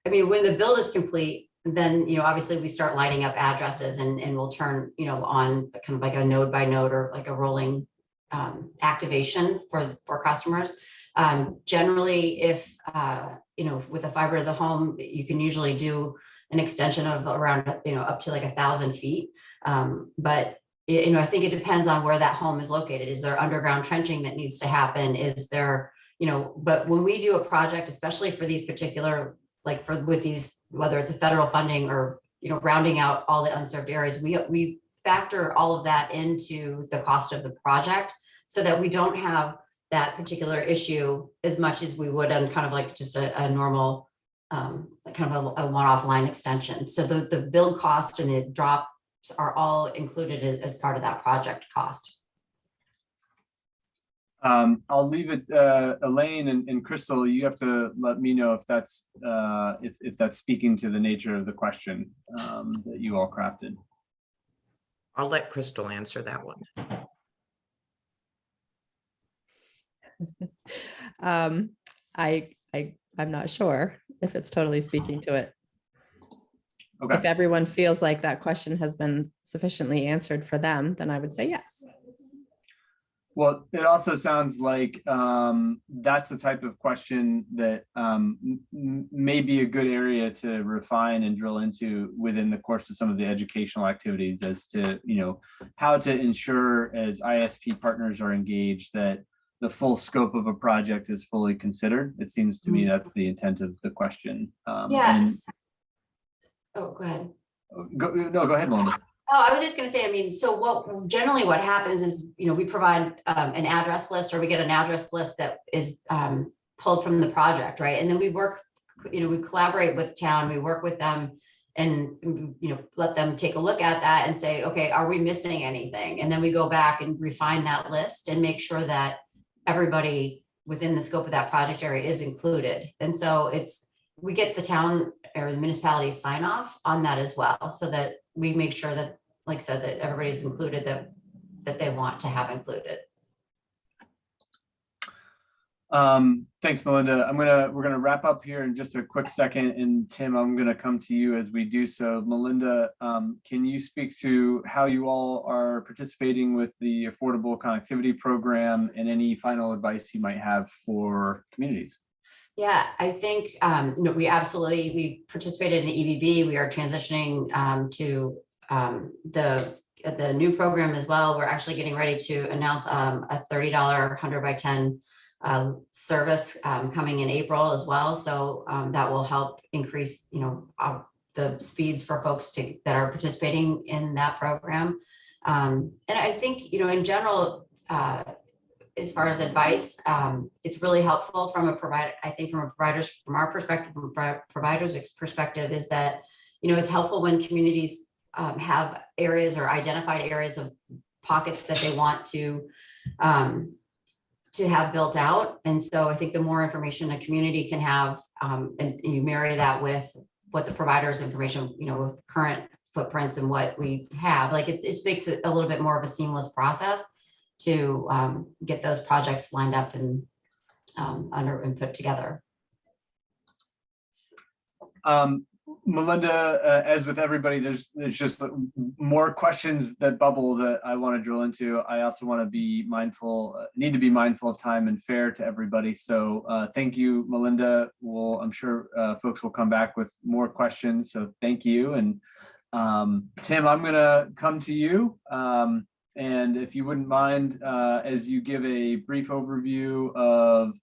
when the build is complete, then obviously we start lighting up addresses and we'll turn on kind of like a node by node or like a rolling activation for customers. Generally, if with a fiber to the home, you can usually do an extension of around up to like 1,000 feet, but I think it depends on where that home is located. Is there underground trenching that needs to happen? Is there, but when we do a project, especially for these particular, like with these, whether it's a federal funding or, rounding out all the unserved areas, we factor all of that into the cost of the project so that we don't have that particular issue as much as we would on kind of like just a normal, kind of a one-off line extension. So the build cost and the drop are all included as part of that project cost. I'll leave it, Elaine and Crystal, you have to let me know if that's if that's speaking to the nature of the question that you all crafted. I'll let Crystal answer that one. I'm not sure if it's totally speaking to it. Okay. If everyone feels like that question has been sufficiently answered for them, then I would say yes. Well, it also sounds like that's the type of question that may be a good area to refine and drill into within the course of some of the educational activities as to, how to ensure as ISP partners are engaged that the full scope of a project is fully considered. It seems to me that's the intent of the question. Yes. Oh, go ahead. Go ahead, Melinda. Oh, I was just going to say, so what happens is, we provide an address list, or we get an address list that is pulled from the project, right? And then we work, we collaborate with town, we work with them and, let them take a look at that and say, okay, are we missing anything? And then we go back and refine that list and make sure that everybody within the scope of that project area is included. And so we get the town or the municipality sign off on that as well, so that we make sure that, like I said, that everybody's included that they want to have included. Thanks, Melinda. We're gonna wrap up here in just a quick second, and Tim, I'm gonna come to you as we do so. Melinda, can you speak to how you all are participating with the Affordable Connectivity Program and any final advice you might have for communities? Yeah, I think we participated in EBB. We are transitioning to the new program as well. We're actually getting ready to announce a $30 100 by 10 service coming in April as well. So that will help increase the speeds for folks that are participating in that program. And I think in general, as far as advice, it's really helpful from a provider. I think from our perspective, from a provider's perspective, is that it's helpful when communities have areas or identified areas of pockets that they want to have built out. And so I think the more information a community can have, and you marry that with what the provider's information, with current footprints and what we have, like it makes it a little bit more of a seamless process to get those projects lined up and put together. Melinda, as with everybody, there's just more questions that bubble that I want to drill into. I also want to be mindful, need to be mindful of time and fair to everybody. So thank you, Melinda. I'm sure folks will come back with more questions. So thank you. And Tim, I'm going to come to you. And if you wouldn't mind, as you give a brief overview of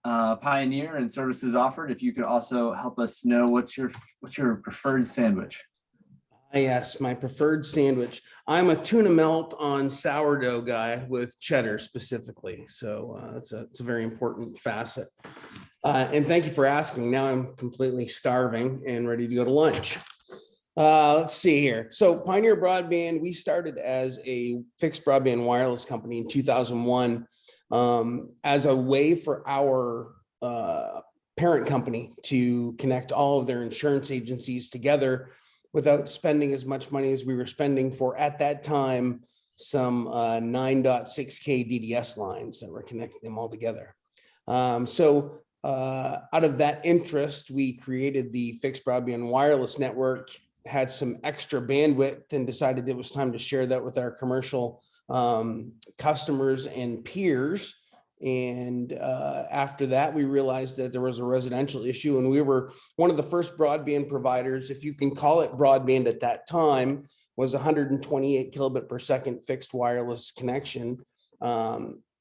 Pioneer and services offered, if you could also help us know what's your preferred sandwich. Yes, my preferred sandwich. I'm a tuna melt on sourdough guy with cheddar specifically. So it's a very important facet. And thank you for asking. Now I'm completely starving and ready to go to lunch. Let's see here. So Pioneer Broadband, we started as a fixed broadband wireless company in 2001 as a way for our parent company to connect all of their insurance agencies together without spending as much money as we were spending for, at that time, some 9.6K DDS lines that were connecting them all together. So out of that interest, we created the fixed broadband wireless network, had some extra bandwidth, and decided it was time to share that with our commercial customers and peers. And after that, we realized that there was a residential issue, and we were one of the first broadband providers, if you can call it broadband at that time, was 128 kilobit per second fixed wireless connection.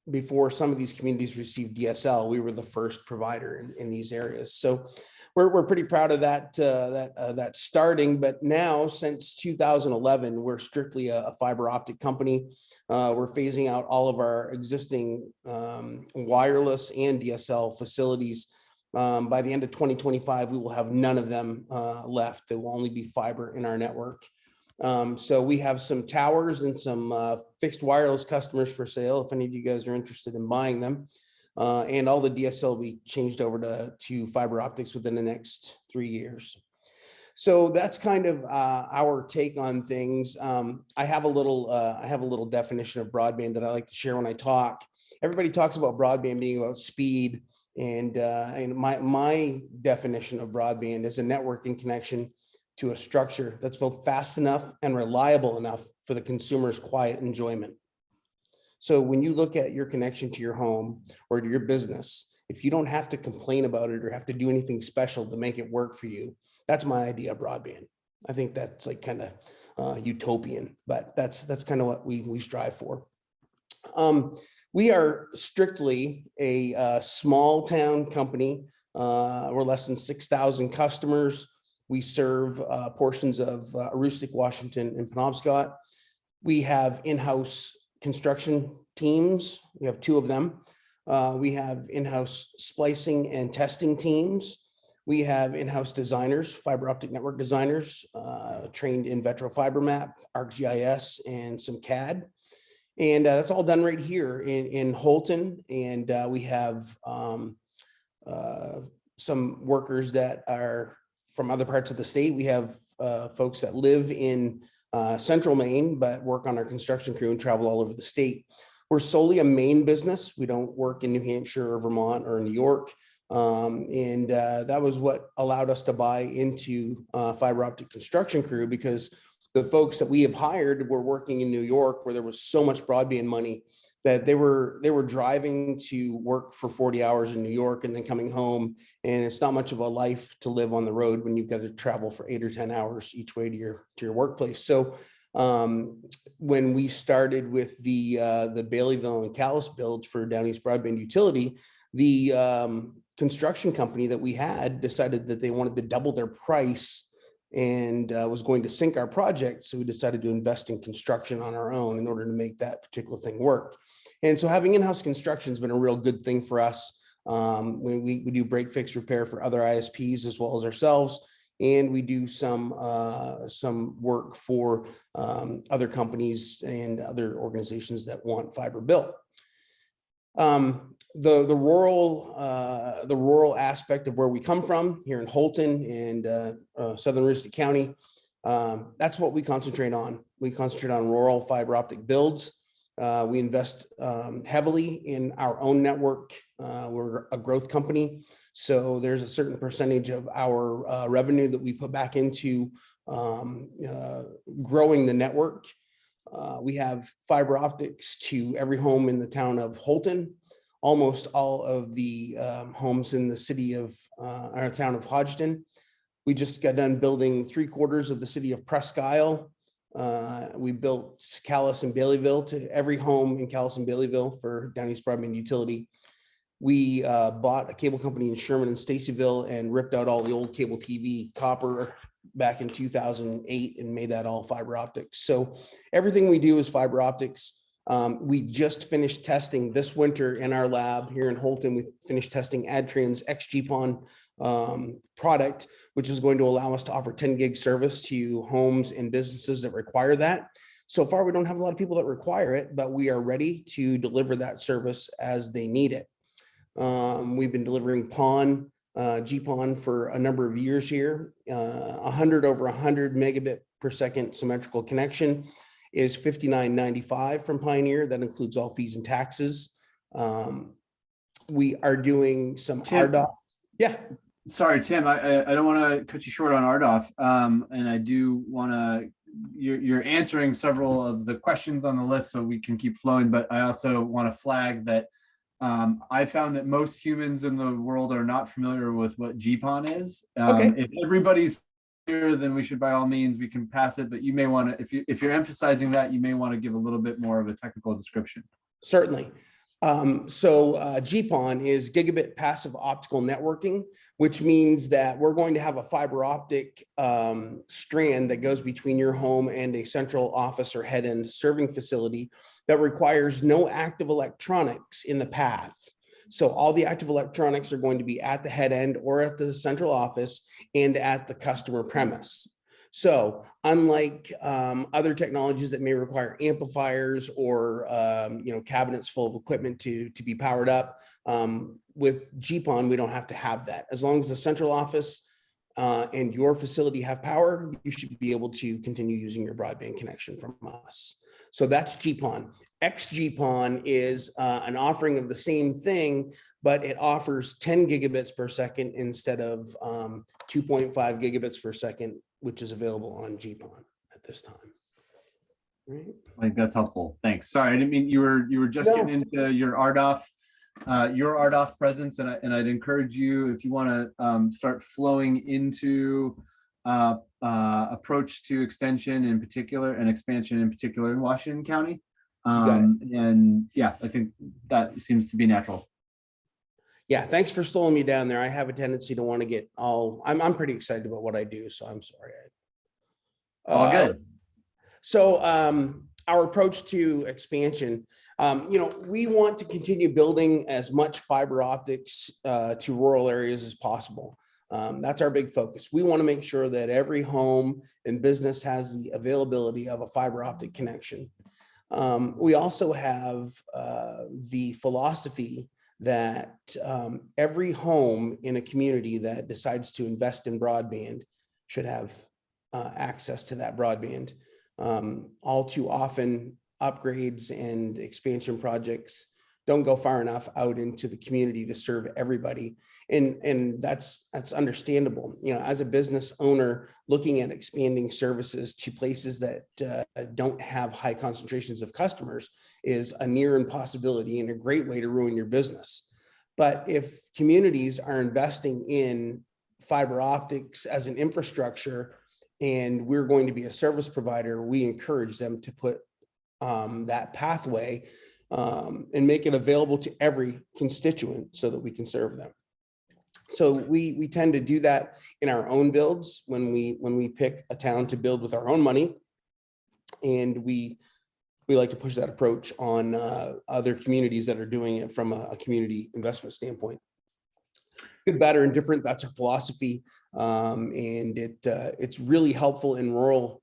Before some of these communities received DSL, we were the first provider in these areas. So we're pretty proud of that starting. But now, since 2011, we're strictly a fiber optic company. We're phasing out all of our existing wireless and DSL facilities. By the end of 2025, we will have none of them left. There will only be fiber in our network. So we have some towers and some fixed wireless customers for sale, if any of you guys are interested in buying them. And all the DSL will be changed over to fiber optics within the next 3 years. So that's kind of our take on things. I have a little definition of broadband that I like to share when I talk. Everybody talks about broadband being about speed, and my definition of broadband is a networking connection to a structure that's both fast enough and reliable enough for the consumer's quiet enjoyment. So when you look at your connection to your home or to your business, if you don't have to complain about it or have to do anything special to make it work for you, that's my idea of broadband. I think that's like kind of utopian, but that's kind of what we strive for. We are strictly a small town company. We're less than 6,000 customers. We serve portions of Aroostook, Washington, and Penobscot. We have in-house construction teams. We have 2 of them. We have in-house splicing and testing teams. We have in-house designers, fiber optic network designers, trained in Vetro Fiber Map, ArcGIS, and some CAD. And that's all done right here in Houlton. And we have some workers that are from other parts of the state. We have folks that live in central Maine, but work on our construction crew and travel all over the state. We're solely a Maine business. We don't work in New Hampshire or Vermont or New York. And that was what allowed us to buy into fiber optic construction crew, because the folks that we have hired were working in New York, where there was so much broadband money that they were driving to work for 40 hours in New York and then coming home. And it's not much of a life to live on the road when you've got to travel for 8 or 10 hours each way to your workplace. So when we started with the Baileyville and Calais builds for Down East Broadband Utility, the construction company that we had decided that they wanted to double their price and was going to sink our project. So we decided to invest in construction on our own in order to make that particular thing work. And so having in-house construction has been a real good thing for us. We do break, fix, repair for other ISPs as well as ourselves. And we do some work for other companies and other organizations that want fiber built. The rural aspect of where we come from here in Houlton and Southern Aroostook County, that's what we concentrate on. We concentrate on rural fiber optic builds. We invest heavily in our own network. We're a growth company, So there's a certain percentage of our revenue that we put back into growing the network. We have fiber optics to every home in the town of Holton. Almost all of the homes in the city of our town of Hodgson. We just got done building 3/4 of the city of Presque Isle. We built Calais and Baileyville to every home in Calais and Baileyville for Down East Broadband Utility. We bought a cable company in Sherman and Stacyville and ripped out all the old cable TV copper back in 2008 and made that all fiber optics. So everything we do is fiber optics. We just finished testing this winter in our lab here in Holton. We finished testing Adtran's XGPON product, which is going to allow us to offer 10 gig service to homes and businesses that require that. So far, we don't have a lot of people that require it, but we are ready to deliver that service as they need it. We've been delivering PON, GPON for a number of years here. 100 over 100 megabit per second symmetrical connection is $59.95 from Pioneer. That includes all fees and taxes. We are doing some RDOF. Yeah. Sorry, Tim, I don't want to cut you short on RDOF. And I do want to, you're answering several of the questions on the list so we can keep flowing, but I also want to flag that I found that most humans in the world are not familiar with what GPON is. Okay. If everybody's here, then we should, by all means, we can pass it, but you may want to, if you're emphasizing that, you may want to give a little bit more of a technical description. Certainly. GPON is gigabit passive optical networking, which means that we're going to have a fiber optic strand that goes between your home and a central office or head-end serving facility that requires no active electronics in the path. So all the active electronics are going to be at the head end or at the central office and at the customer premise. So unlike other technologies that may require amplifiers or cabinets full of equipment to be powered up, with GPON, we don't have to have that. As long as the central office and your facility have power, you should be able to continue using your broadband connection from us. So that's GPON. XGPON is an offering of the same thing, but it offers 10 gigabits per second instead of 2.5 gigabits per second, which is available on GPON at this time. Right. I think that's helpful. Thanks. Sorry, I didn't mean you were just getting into your RDOF presence, and I'd encourage you, if you want to start flowing into approach to extension in particular and expansion in particular in Washington County. And yeah, I think that seems to be natural. Yeah, thanks for slowing me down there. I have a tendency to want to get all, I'm pretty excited about what I do, so I'm sorry. All good. So our approach to expansion, we want to continue building as much fiber optics to rural areas as possible. That's our big focus. We want to make sure that every home and business has the availability of a fiber optic connection. We also have the philosophy that every home in a community that decides to invest in broadband should have access to that broadband. All too often, upgrades and expansion projects don't go far enough out into the community to serve everybody. And that's understandable. As a business owner, looking at expanding services to places that don't have high concentrations of customers is a near impossibility and a great way to ruin your business. But if communities are investing in fiber optics as an infrastructure and we're going to be a service provider, we encourage them to put that pathway and make it available to every constituent so that we can serve them. So we tend to do that in our own builds when we pick a town to build with our own money, and we like to push that approach on other communities that are doing it from a community investment standpoint. Good, better, and different. That's our philosophy, and it's really helpful in rural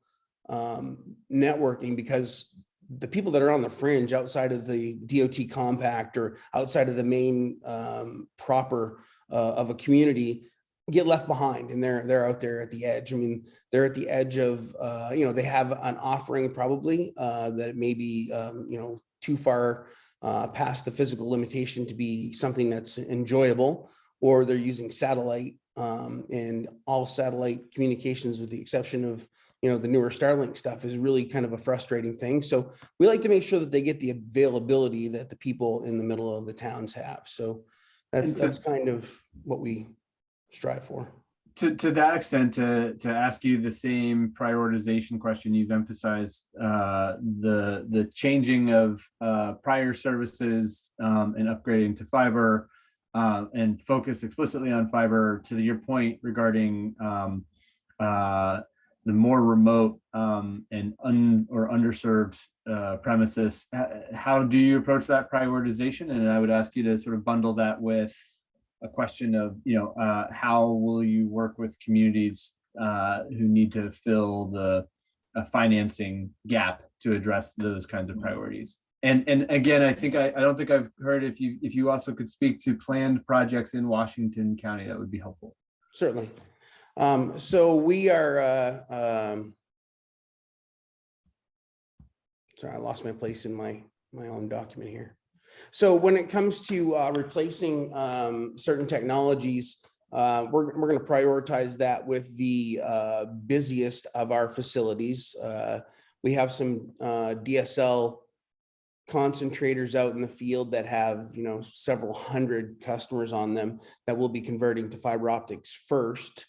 networking because the people that are on the fringe outside of the DOT compact or outside of the main proper of a community get left behind, and they're out there at the edge. I mean, they're at the edge of they have an offering probably that may be too far past the physical limitation to be something that's enjoyable, or they're using satellite, and all satellite communications, with the exception of, the newer Starlink stuff, is really kind of a frustrating thing. So we like to make sure that they get the availability that the people in the middle of the towns have. So that's kind of what we strive for. To that extent, to ask you the same prioritization question, you've emphasized the changing of prior services and upgrading to fiber, and focus explicitly on fiber. To your point regarding the more remote and underserved premises, how do you approach that prioritization? And I would ask you to sort of bundle that with a question of, how will you work with communities who need to fill the financing gap to address those kinds of priorities? And again, I don't think I've heard if you also could speak to planned projects in Washington County, that would be helpful. Certainly. So we are, sorry, I lost my place in my own document here. So when it comes to replacing certain technologies, we're going to prioritize that with the busiest of our facilities. We have some DSL concentrators out in the field that have, several hundred customers on them that will be converting to fiber optics first.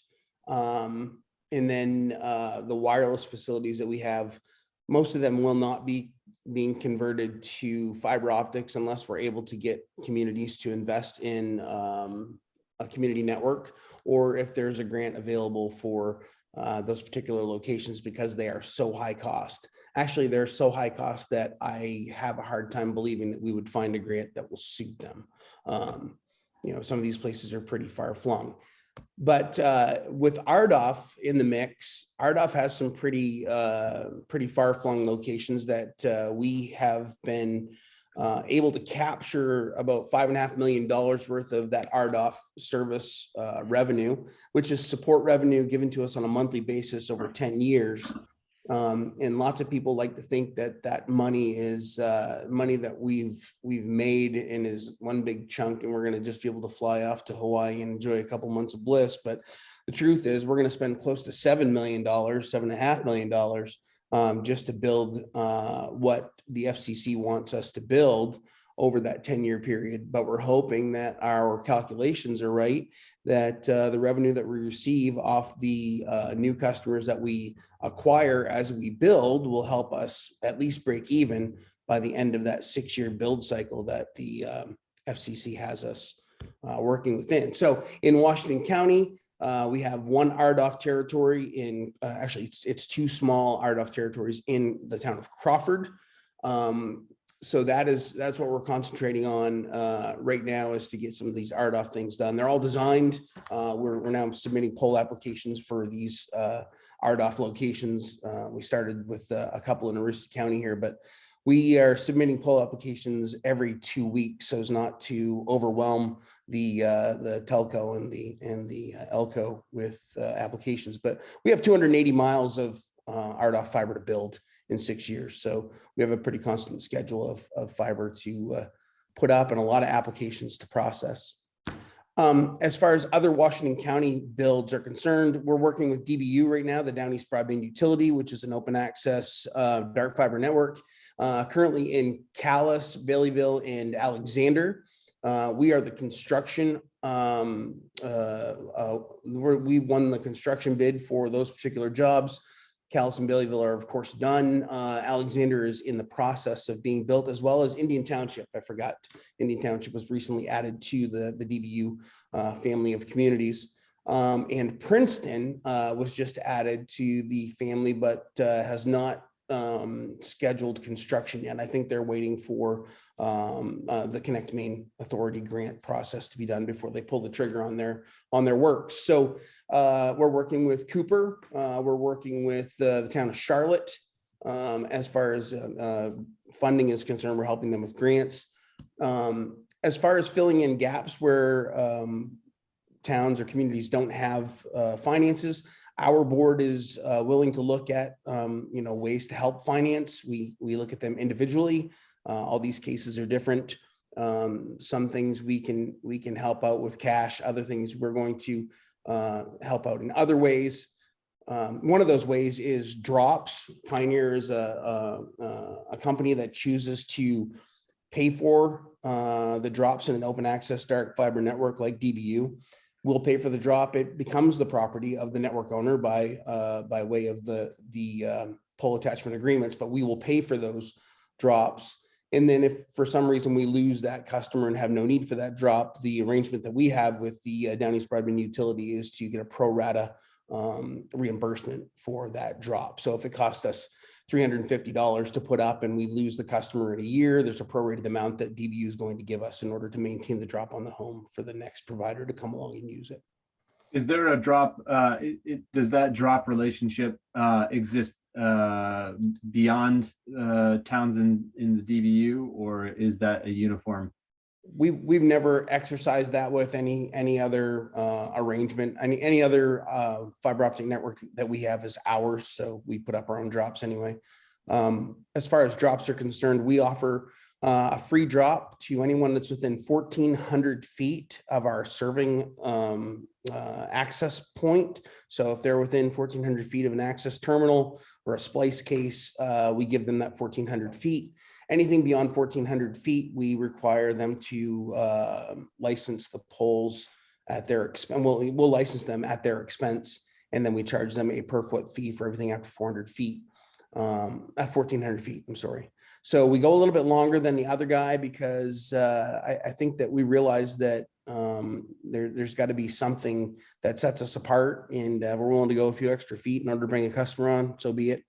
And then the wireless facilities that we have, most of them will not be being converted to fiber optics unless we're able to get communities to invest in a community network, or if there's a grant available for those particular locations, because they are so high cost. Actually, they're so high cost that I have a hard time believing that we would find a grant that will suit them. Some of these places are pretty far flung. But with RDOF in the mix, RDOF has some pretty far-flung locations that we have been able to capture about $5.5 million worth of that RDOF service revenue, which is support revenue given to us on a monthly basis over 10 years. And lots of people like to think that that money is money that we've made and is one big chunk, and we're going to just be able to fly off to Hawaii and enjoy a couple months of bliss. But the truth is, we're going to spend close to $7 million, $7.5 million just to build what the FCC wants us to build over that 10-year period. But we're hoping that our calculations are right, that the revenue that we receive off the new customers that we acquire as we build will help us at least break even by the end of that 6-year build cycle that the FCC has us working within. So in Washington County, we have one RDOF territory in, actually it's 2 small RDOF territories in the town of Crawford. So that's what we're concentrating on right now, is to get some of these RDOF things done. They're all designed. We're now submitting poll applications for these RDOF locations. We started with a couple in Aroostook County here, but we are submitting poll applications every 2 weeks so as not to overwhelm the telco and the elco with applications. But we have 280 miles of RDOF fiber to build in 6 years. So we have a pretty constant schedule of fiber to put up and a lot of applications to process. As far as other Washington County builds are concerned, we're working with DBU right now, the Down East Broadband Utility, which is an open access dark fiber network. Currently in Calais, Baileyville, and Alexander. We are the construction, we won the construction bid for those particular jobs. Calais and Baileyville are of course done. Alexander is in the process of being built, as well as Indian Township. I forgot, Indian Township was recently added to the DBU family of communities. And Princeton was just added to the family, but has not scheduled construction yet. I think they're waiting for the Connect Main Authority grant process to be done before they pull the trigger on their work. So we're working with Cooper. We're working with the town of Charlotte. As far as funding is concerned, we're helping them with grants. As far as filling in gaps where towns or communities don't have finances, our board is willing to look at ways to help finance. We look at them individually. All these cases are different. Some things we can help out with cash. Other things we're going to help out in other ways. One of those ways is drops. Pioneer is a company that chooses to pay for the drops in an open access dark fiber network like DBU. We'll pay for the drop. It becomes the property of the network owner by way of the pole attachment agreements, but we will pay for those drops. And then if for some reason we lose that customer and have no need for that drop, the arrangement that we have with the Down East Broadband utility is to get a pro rata reimbursement for that drop. So if it costs us $350 to put up and we lose the customer in a year, there's a prorated amount that DBU is going to give us in order to maintain the drop on the home for the next provider to come along and use it. Is there a drop? Does that drop relationship exist beyond towns in the DBU, or is that a uniform? We've never exercised that with any other arrangement. Any other fiber optic network that we have is ours, so we put up our own drops anyway. As far as drops are concerned, we offer a free drop to anyone that's within 1,400 feet of our serving access point. So if they're within 1,400 feet of an access terminal or a splice case, we give them that 1,400 feet. Anything beyond 1,400 feet, we require them to license the poles at their expense. We'll license them at their expense, and then we charge them a per foot fee for everything after 400 feet, at 1,400 feet, I'm sorry. So we go a little bit longer than the other guy because I think that we realize that there's got to be something that sets us apart, and we're willing to go a few extra feet in order to bring a customer on, so be it.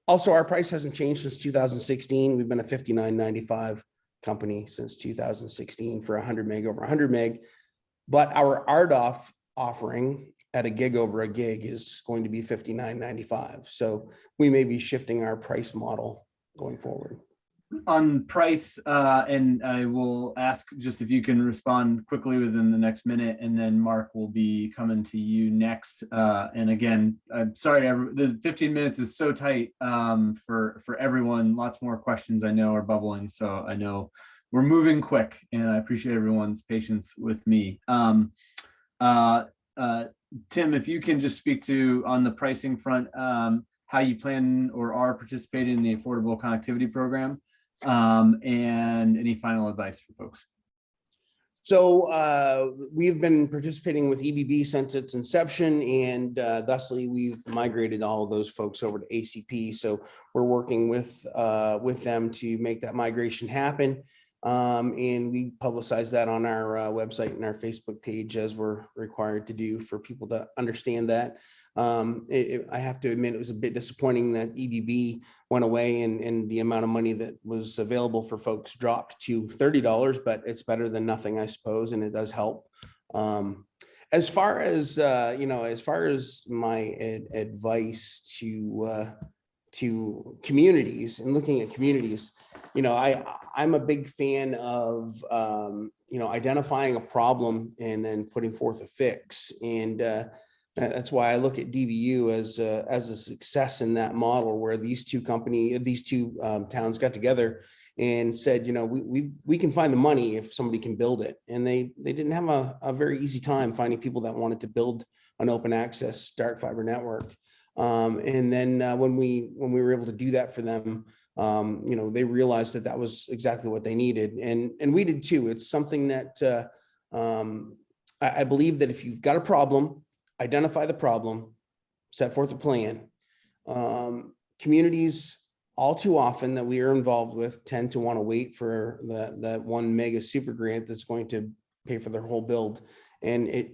Also, our price hasn't changed since 2016. We've been a $59.95 company since 2016 for 100 meg over 100 meg. But our RDOF offering at a gig over a gig is going to be $59.95. So we may be shifting our price model going forward. On price, and I will ask just if you can respond quickly within the next minute, and then Mark will be coming to you next. And again, I'm sorry, the 15 minutes is so tight for everyone. Lots more questions I know are bubbling, so I know we're moving quick, and I appreciate everyone's patience with me. Tim, if you can just speak to on the pricing front, how you plan or are participating in the Affordable Connectivity Program. And any final advice for folks? So we've been participating with EBB since its inception, and thusly we've migrated all of those folks over to ACP. So we're working with them to make that migration happen. And we publicize that on our website and our Facebook page, as we're required to do, for people to understand that. I have to admit, it was a bit disappointing that EBB went away and the amount of money that was available for folks dropped to $30, but it's better than nothing, I suppose, and it does help. As far as as far as my advice to communities and looking at communities, I'm a big fan of identifying a problem and then putting forth a fix, and that's why I look at DBU as a success in that model, where these two towns got together and said, we can find the money if somebody can build it. And they didn't have a very easy time finding people that wanted to build an open access dark fiber network. And then when we were able to do that for them, they realized that was exactly what they needed. And we did too. It's something that I believe that if you've got a problem, identify the problem, set forth a plan. Communities, all too often that we are involved with, tend to want to wait for that one mega super grant that's going to pay for their whole build. And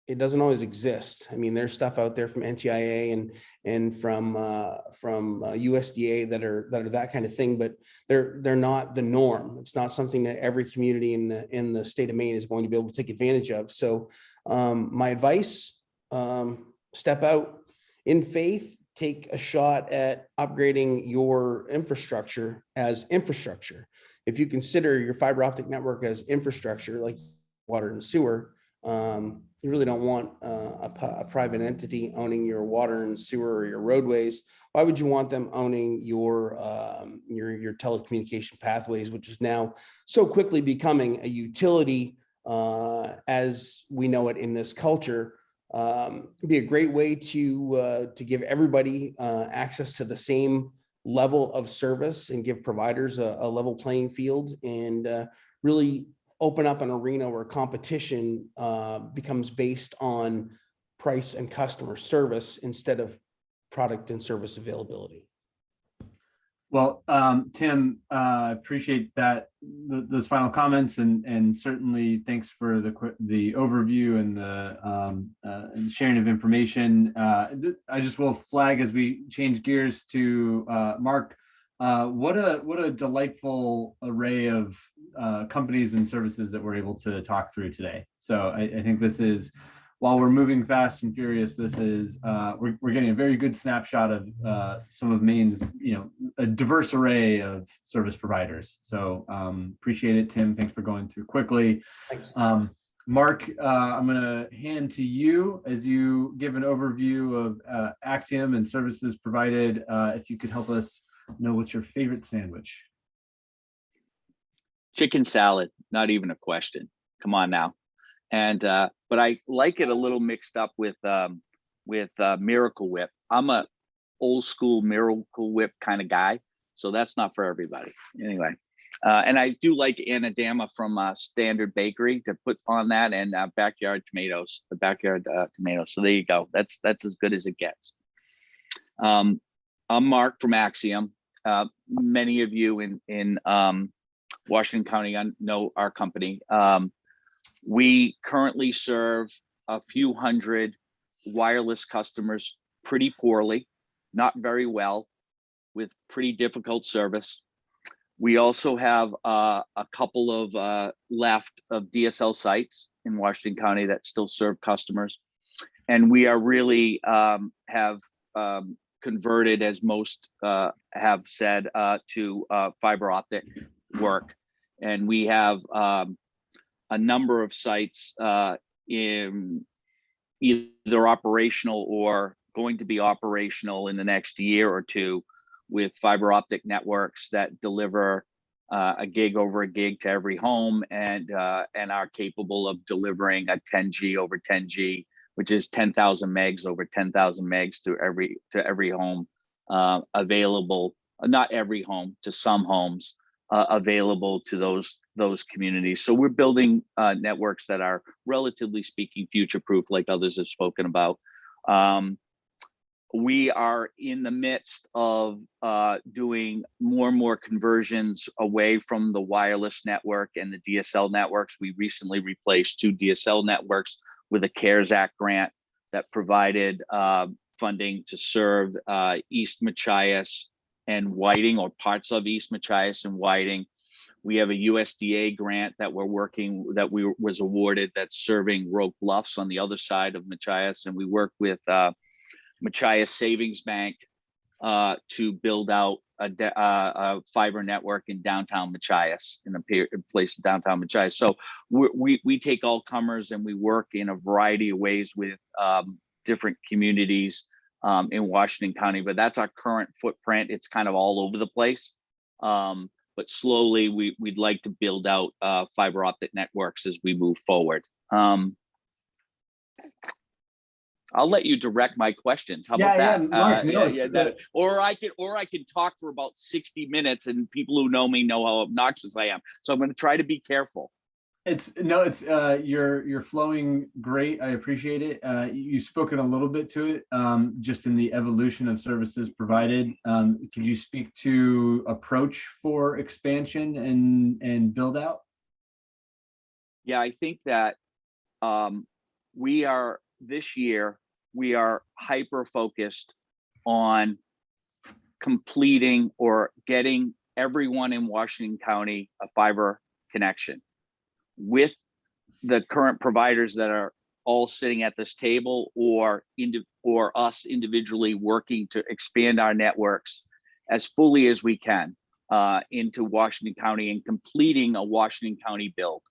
it doesn't always exist. I mean, there's stuff out there from NTIA and from USDA that are that kind of thing, but they're not the norm. It's not something that every community in the state of Maine is going to be able to take advantage of. So my advice, step out in faith, take a shot at upgrading your infrastructure as infrastructure. If you consider your fiber optic network as infrastructure, like water and sewer, You really don't want a private entity owning your water and sewer or your roadways. Why would you want them owning your telecommunication pathways, which is now so quickly becoming a utility as we know it in this culture? It'd be a great way to give everybody access to the same level of service and give providers a level playing field, and really open up an arena where competition becomes based on price and customer service instead of product and service availability. Well, Tim, appreciate those final comments, and certainly thanks for the overview and the sharing of information. I just will flag as we change gears to Mark. What a delightful array of companies and services that we're able to talk through today. So I think this is, while we're moving fast and furious, this is we're getting a very good snapshot of some of Maine's, a diverse array of service providers. So appreciate it, Tim. Thanks for going through quickly. Thanks. Mark, I'm going to hand to you as you give an overview of Axiom and services provided. If you could help us know what's your favorite sandwich. Chicken salad, not even a question. Come on now. And but I like it a little mixed up with Miracle Whip. I'm a old school Miracle Whip kind of guy, so that's not for everybody. Anyway, and I do like Anadama from Standard Bakery to put on that, and backyard tomatoes, the backyard tomatoes. So there you go. That's as good as it gets. I'm Mark from Axiom. Many of you in Washington County know our company. We currently serve a few hundred wireless customers pretty poorly, not very well, with pretty difficult service. We also have a couple of left of DSL sites in Washington County that still serve customers. And we are really have converted, as most have said, to fiber optic work. And we have a number of sites in either operational or going to be operational in the next year or two with fiber optic networks that deliver a gig over a gig to every home, and are capable of delivering a 10G over 10G, which is 10,000 megs over 10,000 megs to every home, available, not every home, to some homes, available to those communities. So we're building networks that are, relatively speaking, future-proof, like others have spoken about. We are in the midst of doing more and more conversions away from the wireless network and the DSL networks. We recently replaced 2 DSL networks with a CARES Act grant that provided funding to serve East Machias and Whiting, or parts of East Machias and Whiting. We have a USDA grant that was awarded that's serving Roque Bluffs on the other side of Machias, and we work with Machias Savings Bank to build out a fiber network in downtown Machias, in a place in downtown Machias. So we take all comers, and we work in a variety of ways with different communities in Washington County, but that's our current footprint. It's kind of all over the place. But slowly we'd like to build out fiber optic networks as we move forward. I'll let you direct my questions. How about that? Mark, or I can talk for about 60 minutes, and people who know me know how obnoxious I am. So I'm going to try to be careful. You're flowing great. I appreciate it. You've spoken a little bit to it, just in the evolution of services provided. Could you speak to approach for expansion and build out? Yeah, I think that this year we are hyper focused on completing or getting everyone in Washington County a fiber connection. With the current providers that are all sitting at this table, or us individually working to expand our networks as fully as we can into Washington County and completing a Washington County build.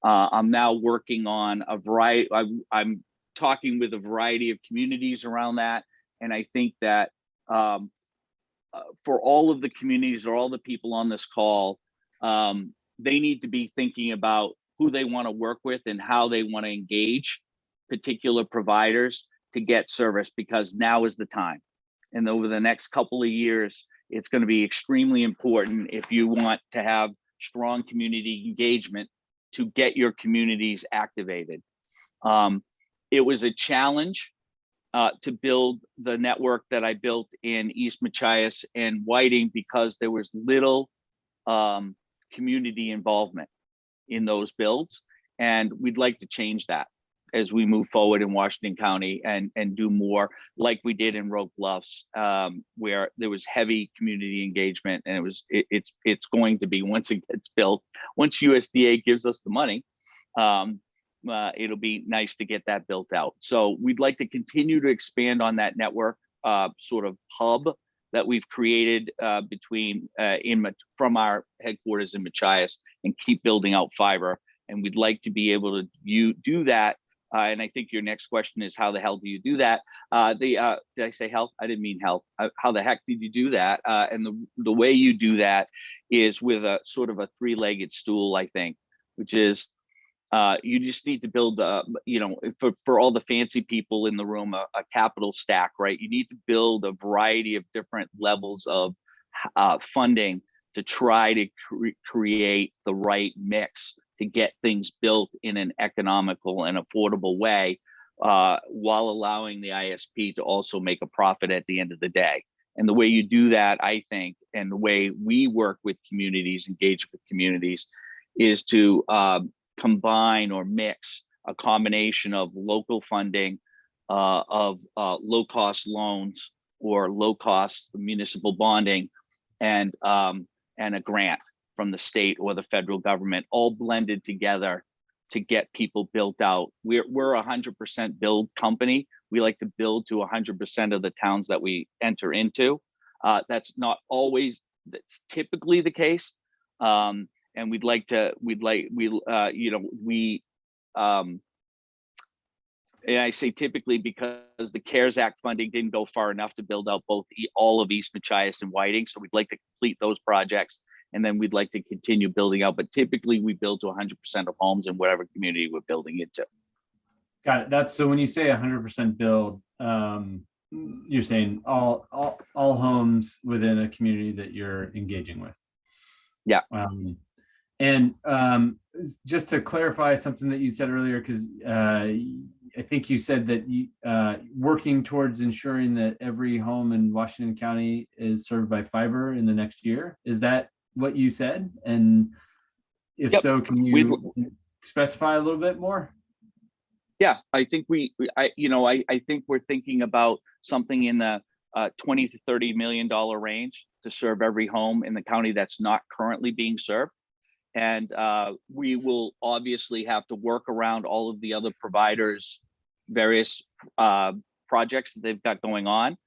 I'm now working on a variety. I'm talking with a variety of communities around that, and I think that for all of the communities or all the people on this call, they need to be thinking about who they want to work with and how they want to engage particular providers to get service, because now is the time. And over the next couple of years, it's going to be extremely important if you want to have strong community engagement to get your communities activated. It was a challenge to build the network that I built in East Machias and Whiting, because there was little community involvement in those builds. And we'd like to change that as we move forward in Washington County and do more like we did in Rogue Bluffs, where there was heavy community engagement. And it's going to be, once it gets built, once USDA gives us the money, it'll be nice to get that built out. So we'd like to continue to expand on that network sort of hub that we've created from our headquarters in Machias, and keep building out fiber. And we'd like to be able to do that. And I think your next question is, how the hell do you do that? Did I say health? I didn't mean health. How the heck did you do that? And the way you do that is with a sort of a three-legged stool, I think, which is you just need to build, for all the fancy people in the room, a capital stack, right? You need to build a variety of different levels of funding to try to create the right mix to get things built in an economical and affordable way, while allowing the ISP to also make a profit at the end of the day. And the way you do that, I think, and the way we work with communities, engage with communities, is to combine or mix a combination of local funding, of low-cost loans or low-cost municipal bonding, and a grant from the state or the federal government, all blended together to get people built out. We're 100% build company. We like to build to 100% of the towns that we enter into. That's not always, that's typically the case. And and I say typically because the CARES Act funding didn't go far enough to build out all of East Machias and Whiting. So we'd like to complete those projects, and then we'd like to continue building out. But typically we build to 100% of homes in whatever community we're building into. Got it. That's so when you say 100% build, you're saying all homes within a community that you're engaging with. Yeah. And just to clarify something that you said earlier, because I think you said that you working towards ensuring that every home in Washington County is served by fiber in the next year. Is that what you said? And if Yep. so, can you specify a little bit more? Yeah, I think I think we're thinking about something in the $20 to $30 million range to serve every home in the county that's not currently being served. And we will obviously have to work around all of the other providers' various projects that they've got going on.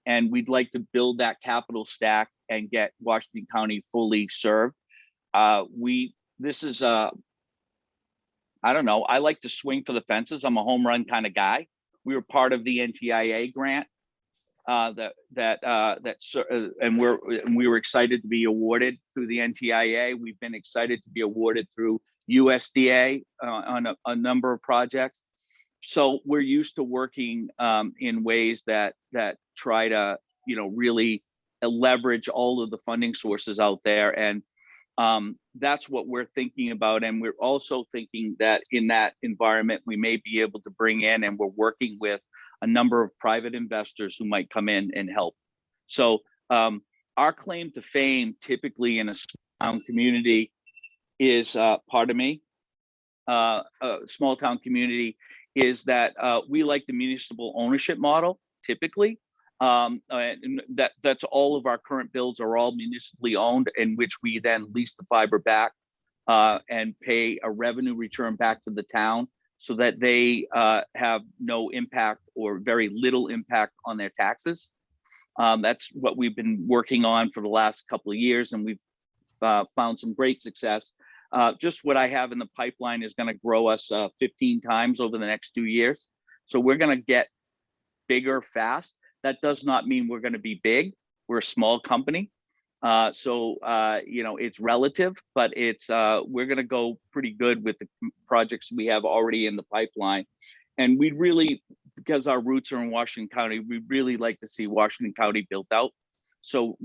And we'd like to build that capital stack and get Washington County fully served. This is I don't know. I like to swing for the fences. I'm a home run kind of guy. We were part of the NTIA grant and we were excited to be awarded through the NTIA. We've been excited to be awarded through USDA on a number of projects. So we're used to working in ways that try to really leverage all of the funding sources out there. And that's what we're thinking about. And we're also thinking that in that environment, we may be able to bring in, and we're working with a number of private investors who might come in and help. So our claim to fame typically in a small community is, a small town community, is that we like the municipal ownership model typically. And that's all of our current builds are all municipally owned, in which we then lease the fiber back and pay a revenue return back to the town, so that they have no impact or very little impact on their taxes. That's what we've been working on for the last couple of years, and we've found some great success. just what I have in the pipeline is going to grow us 15 times over the next 2 years. So we're going to get bigger fast. That does not mean we're going to be big. We're a small company. So it's relative, but it's we're going to go pretty good with the projects we have already in the pipeline. And we really, because our roots are in Washington County, we really like to see Washington County built out. So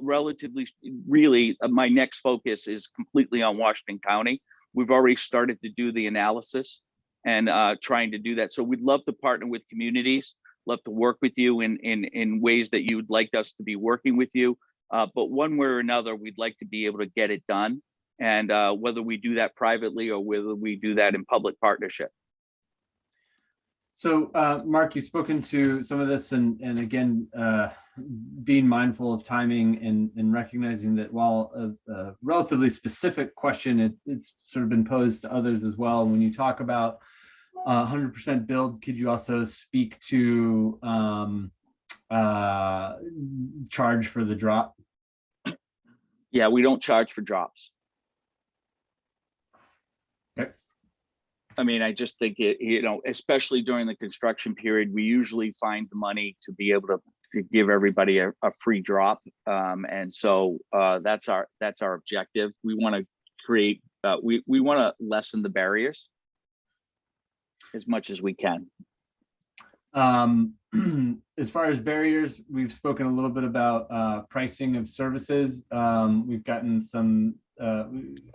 relatively, really, my next focus is completely on Washington County. We've already started to do the analysis and trying to do that. So we'd love to partner with communities, love to work with you in ways that you would like us to be working with you. But one way or another, we'd like to be able to get it done. And whether we do that privately or whether we do that in public partnership. So, Mark, you've spoken to some of this, and again, being mindful of timing and recognizing that while a relatively specific question, it's sort of been posed to others as well. When you talk about 100% build, could you also speak to charge for the drop? Yeah, we don't charge for drops. I mean, I just think especially during the construction period, we usually find the money to be able to give everybody a free drop. And so that's our objective. We want to create, we want to lessen the barriers as much as we can. As far as barriers, we've spoken a little bit about pricing of services. We've gotten some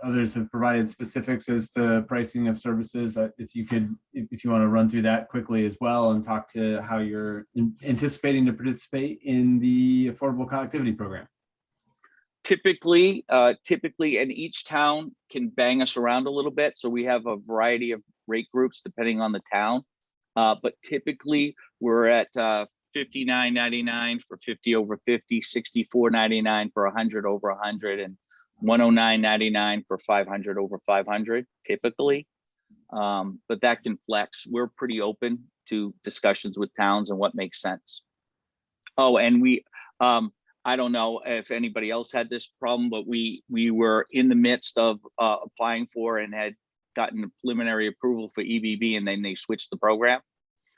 others have provided specifics as to pricing of services. If you want to run through that quickly as well and talk to how you're anticipating to participate in the Affordable Connectivity Program. Typically, and each town can bang us around a little bit. So we have a variety of rate groups depending on the town. But typically we're at $59.99 for 50 over 50, $64.99 for 100 over 100, and $109.99 for 500 over 500 typically. But that can flex. We're pretty open to discussions with towns and what makes sense. Oh, and we, I don't know if anybody else had this problem, but we were in the midst of applying for and had gotten a preliminary approval for EBB, and then they switched the program.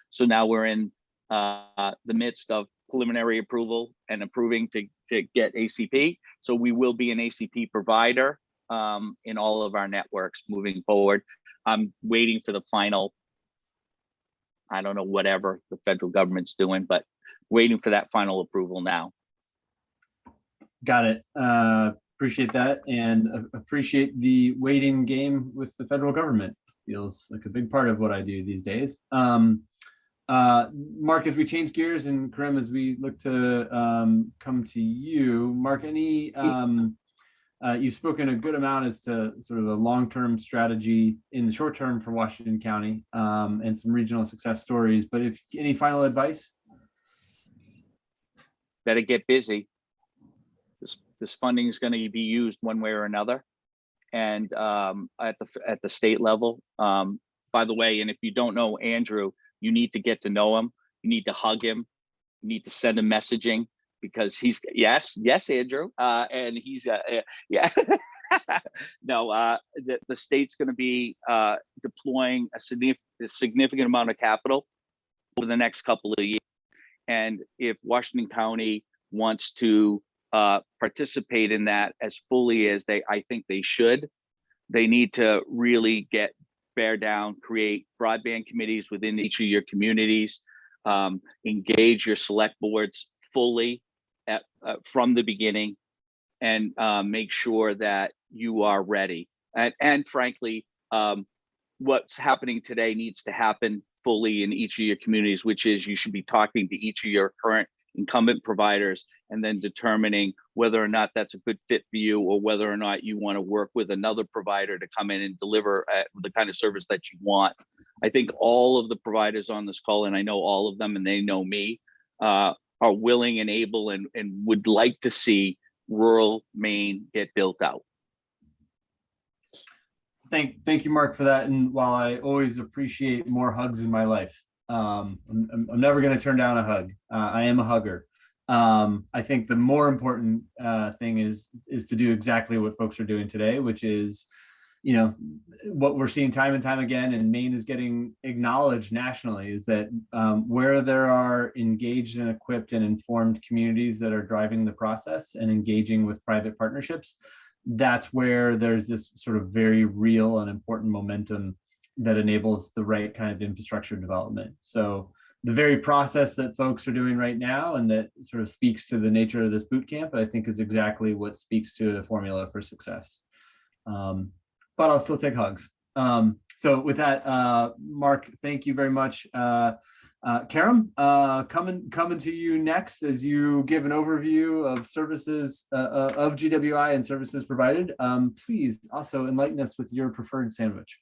So now we're in the midst of preliminary approval and approving to get ACP. So we will be an ACP provider in all of our networks moving forward. I'm waiting for the final, I don't know, whatever the federal government's doing, but waiting for that final approval now. Got it. Appreciate that, and appreciate the waiting game with the federal government. Feels like a big part of what I do these days. Mark, as we change gears, and Karim, as we look to come to you, Mark, any you've spoken a good amount as to sort of a long-term strategy in the short term for Washington County, and some regional success stories, but if any final advice? Better get busy. This funding is going to be used one way or another, and at the state level. By the way, and if you don't know Andrew, you need to get to know him. You need to hug him. You need to send him messaging, because he's yes, Andrew, and he's yeah. No, the state's going to be deploying a significant amount of capital over the next couple of years, and if Washington County wants to participate in that as fully as I think they should, they need to really bear down, create broadband committees within each of your communities, engage your select boards fully from the beginning, and make sure that you are ready. And frankly, what's happening today needs to happen fully in each of your communities, which is you should be talking to each of your current incumbent providers and then determining whether or not that's a good fit for you, or whether or not you want to work with another provider to come in and deliver the kind of service that you want. I think all of the providers on this call, and I know all of them and they know me, are willing and able and would like to see rural Maine get built out. Thank you, Mark, for that. And while I always appreciate more hugs in my life, I'm never going to turn down a hug. I am a hugger. I think the more important thing is to do exactly what folks are doing today, which is you know, what we're seeing time and time again, and Maine is getting acknowledged nationally, is that where there are engaged and equipped and informed communities that are driving the process and engaging with private partnerships, that's where there's this sort of very real and important momentum that enables the right kind of infrastructure development. So the very process that folks are doing right now, and that sort of speaks to the nature of this boot camp, I think is exactly what speaks to a formula for success. But I'll still take hugs. So with that, Mark, thank you very much. Karam, coming to you next as you give an overview of services of GWI and services provided. Please also enlighten us with your preferred sandwich.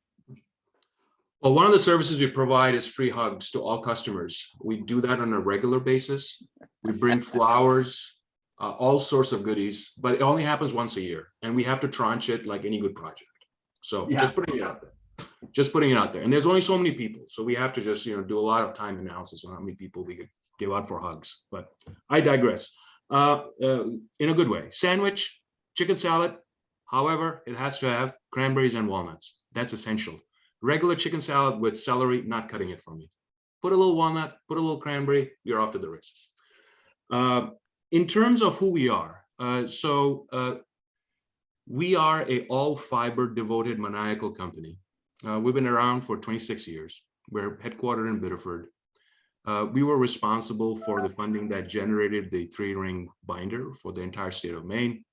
Well, one of the services we provide is free hugs to all customers. We do that on a regular basis. We bring flowers, all sorts of goodies, but it only happens once a year, and we have to tranche it like any good project. So Yeah. just putting it out there, just putting it out there. And there's only so many people, so we have to just do a lot of time analysis on how many people we could give out for hugs. But I digress. In a good way. Sandwich, chicken salad. However, it has to have cranberries and walnuts. That's essential. Regular chicken salad with celery, not cutting it for me. Put a little walnut, put a little cranberry, you're off to the races. In terms of who we are, we are a all fiber devoted maniacal company. We've been around for 26 years. We're headquartered in Biddeford. We were responsible for the funding that generated the 3-ring binder for the entire state of Maine.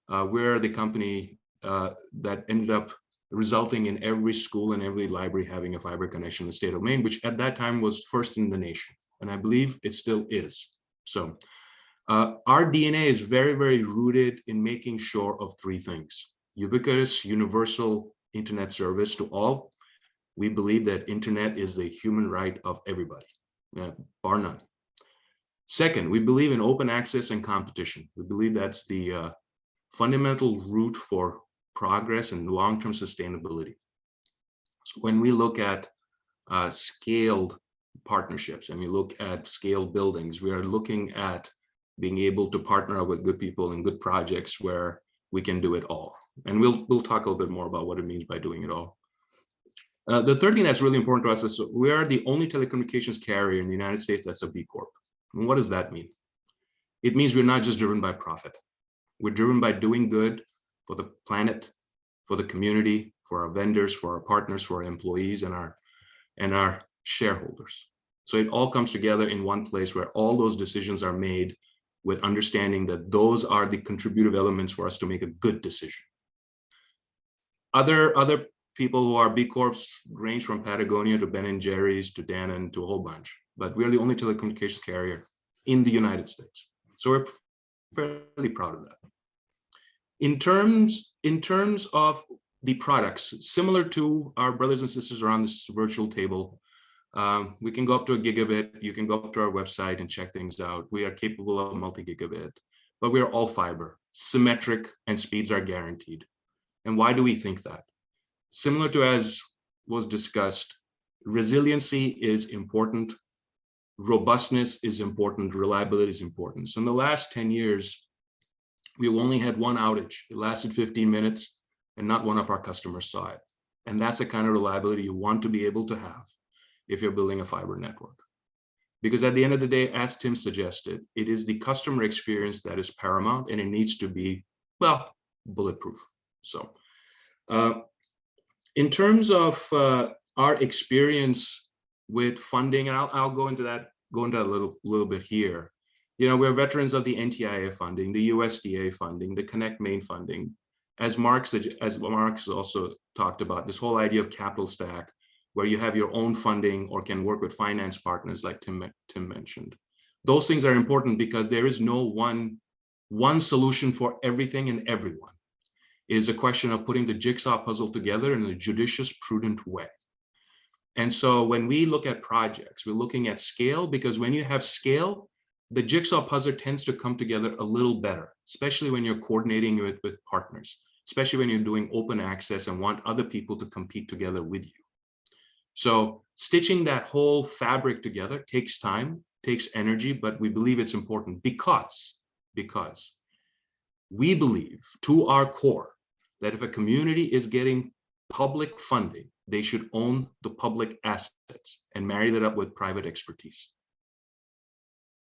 We're the company that ended up resulting in every school and every library having a fiber connection in the state of Maine, which at that time was first in the nation. And I believe it still is. So our DNA is very, very rooted in making sure of 3 things: ubiquitous, universal internet service to all. We believe that internet is the human right of everybody, bar none. Second, we believe in open access and competition. We believe that's the fundamental root for progress and long-term sustainability. So when we look at scaled partnerships and we look at scaled buildings, we are looking at being able to partner up with good people and good projects where we can do it all. And we'll talk a little bit more about what it means by doing it all. The third thing that's really important to us is we are the only telecommunications carrier in the United States that's a B Corp. And what does that mean? It means we're not just driven by profit. We're driven by doing good for the planet, for the community, for our vendors, for our partners, for our employees, and our shareholders. So it all comes together in one place where all those decisions are made with understanding that those are the contributive elements for us to make a good decision. Other people who are B Corps range from Patagonia to Ben & Jerry's to Danone to a whole bunch, but we're the only telecommunications carrier in the United States. So we're fairly proud of that. In terms of the products, similar to our brothers and sisters around this virtual table, we can go up to a gigabit. You can go up to our website and check things out. We are capable of multi-gigabit, but we are all fiber, symmetric, and speeds are guaranteed. And why do we think that? Similar to as was discussed, resiliency is important, robustness is important, reliability is important. So in the last 10 years, we've only had one outage. It lasted 15 minutes and not one of our customers saw it. And that's the kind of reliability you want to be able to have if you're building a fiber network. Because at the end of the day, as Tim suggested, it is the customer experience that is paramount and it needs to be, well, bulletproof. So in terms of our experience with funding, and I'll go into that a little bit here. We're veterans of the NTIA funding, the USDA funding, the Connect Maine funding. As Mark also talked about, this whole idea of capital stack, where you have your own funding or can work with finance partners like Tim mentioned. Those things are important because there is no one solution for everything and everyone. It is a question of putting the jigsaw puzzle together in a judicious, prudent way. And so when we look at projects, we're looking at scale, because when you have scale, the jigsaw puzzle tends to come together a little better, especially when you're coordinating with partners, especially when you're doing open access and want other people to compete together with you. So stitching that whole fabric together takes time, takes energy, but we believe it's important because we believe to our core that if a community is getting public funding, they should own the public assets and marry that up with private expertise.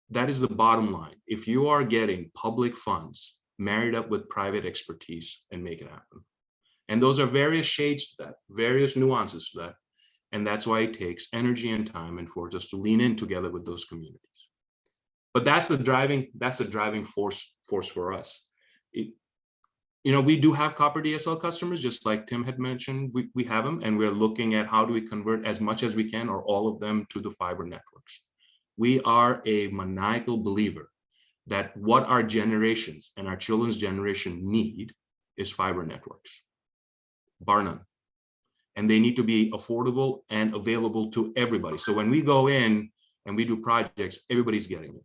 That is the bottom line. If you are getting public funds married up with private expertise, and make it happen. And those are various shades to that, various nuances to that. And that's why it takes energy and time and for us to lean in together with those communities. But that's the driving force for us. We do have copper DSL customers, just like Tim had mentioned, we have them, and we're looking at how do we convert as much as we can or all of them to the fiber networks. We are a maniacal believer that what our generations and our children's generation need is fiber networks, bar none. And they need to be affordable and available to everybody. So when we go in and we do projects, everybody's getting it.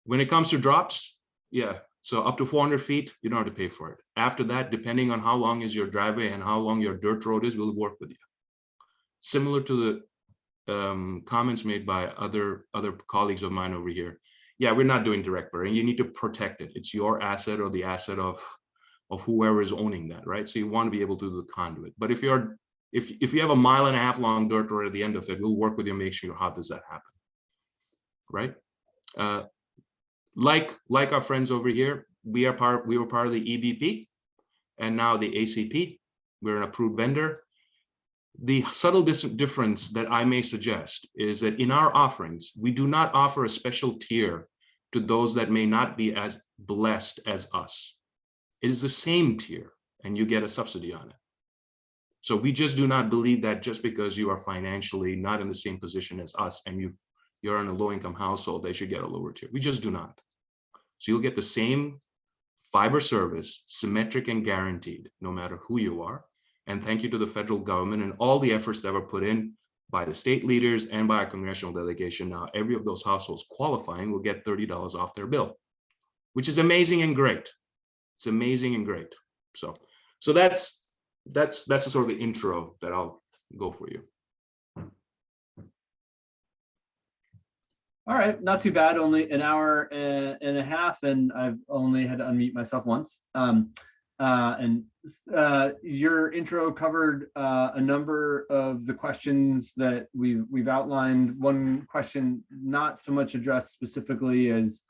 When it comes to drops, yeah, so up to 400 feet, you don't have to pay for it. After that, depending on how long is your driveway and how long your dirt road is, we'll work with you. Similar to the comments made by other colleagues of mine over here. Yeah, we're not doing direct burring. You need to protect it. It's your asset or the asset of whoever is owning that, right? So you want to be able to do the conduit. But if you have a 1.5 mile long dirt road at the end of it, we'll work with you and make sure how does that happen, right? Like our friends over here, we were part of the EBP and now the ACP. We're an approved vendor. The subtle difference that I may suggest is that in our offerings, we do not offer a special tier to those that may not be as blessed as us. It is the same tier and you get a subsidy on it. So we just do not believe that just because you are financially not in the same position as us and you're in a low-income household, they should get a lower tier. We just do not. So you'll get the same fiber service, symmetric and guaranteed, no matter who you are. And thank you to the federal government and all the efforts that were put in by the state leaders and by our congressional delegation. Now, every of those households qualifying will get $30 off their bill, which is amazing and great. It's amazing and great. So that's the sort of the intro that I'll go for you. All right, not too bad. Only an hour and a half, and I've only had to unmute myself once. Your intro covered a number of the questions that we've outlined. One question not so much addressed specifically as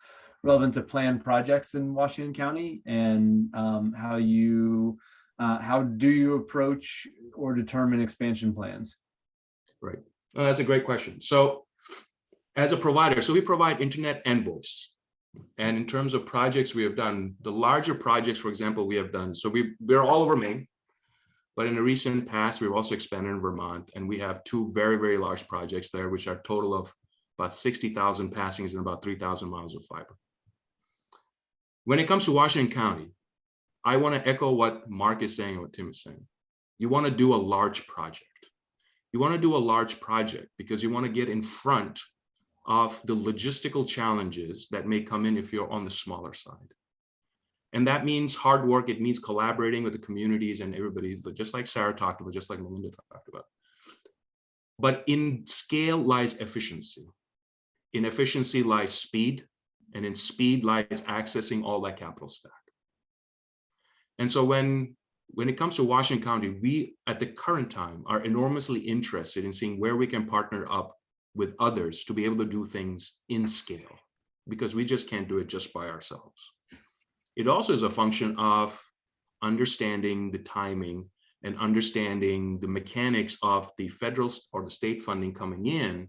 relevant to planned projects in Washington County, and how do you approach or determine expansion plans? Right. That's a great question. So as a provider, so we provide internet and voice. And in terms of projects we have done, the larger projects, for example, we have done, so we're all over Maine, but in the recent past, we've also expanded in Vermont, and we have 2 very, very large projects there, which are a total of about 60,000 passings and about 3,000 miles of fiber. When it comes to Washington County, I want to echo what Mark is saying and what Tim is saying. You want to do a large project. You want to do a large project because you want to get in front of the logistical challenges that may come in if you're on the smaller side. And that means hard work. It means collaborating with the communities and everybody, just like Sarah talked about, just like Melinda talked about. But in scale lies efficiency. In efficiency lies speed, and in speed lies accessing all that capital stack. And so when it comes to Washington County, we at the current time are enormously interested in seeing where we can partner up with others to be able to do things in scale, because we just can't do it just by ourselves. It also is a function of understanding the timing and understanding the mechanics of the federal or the state funding coming in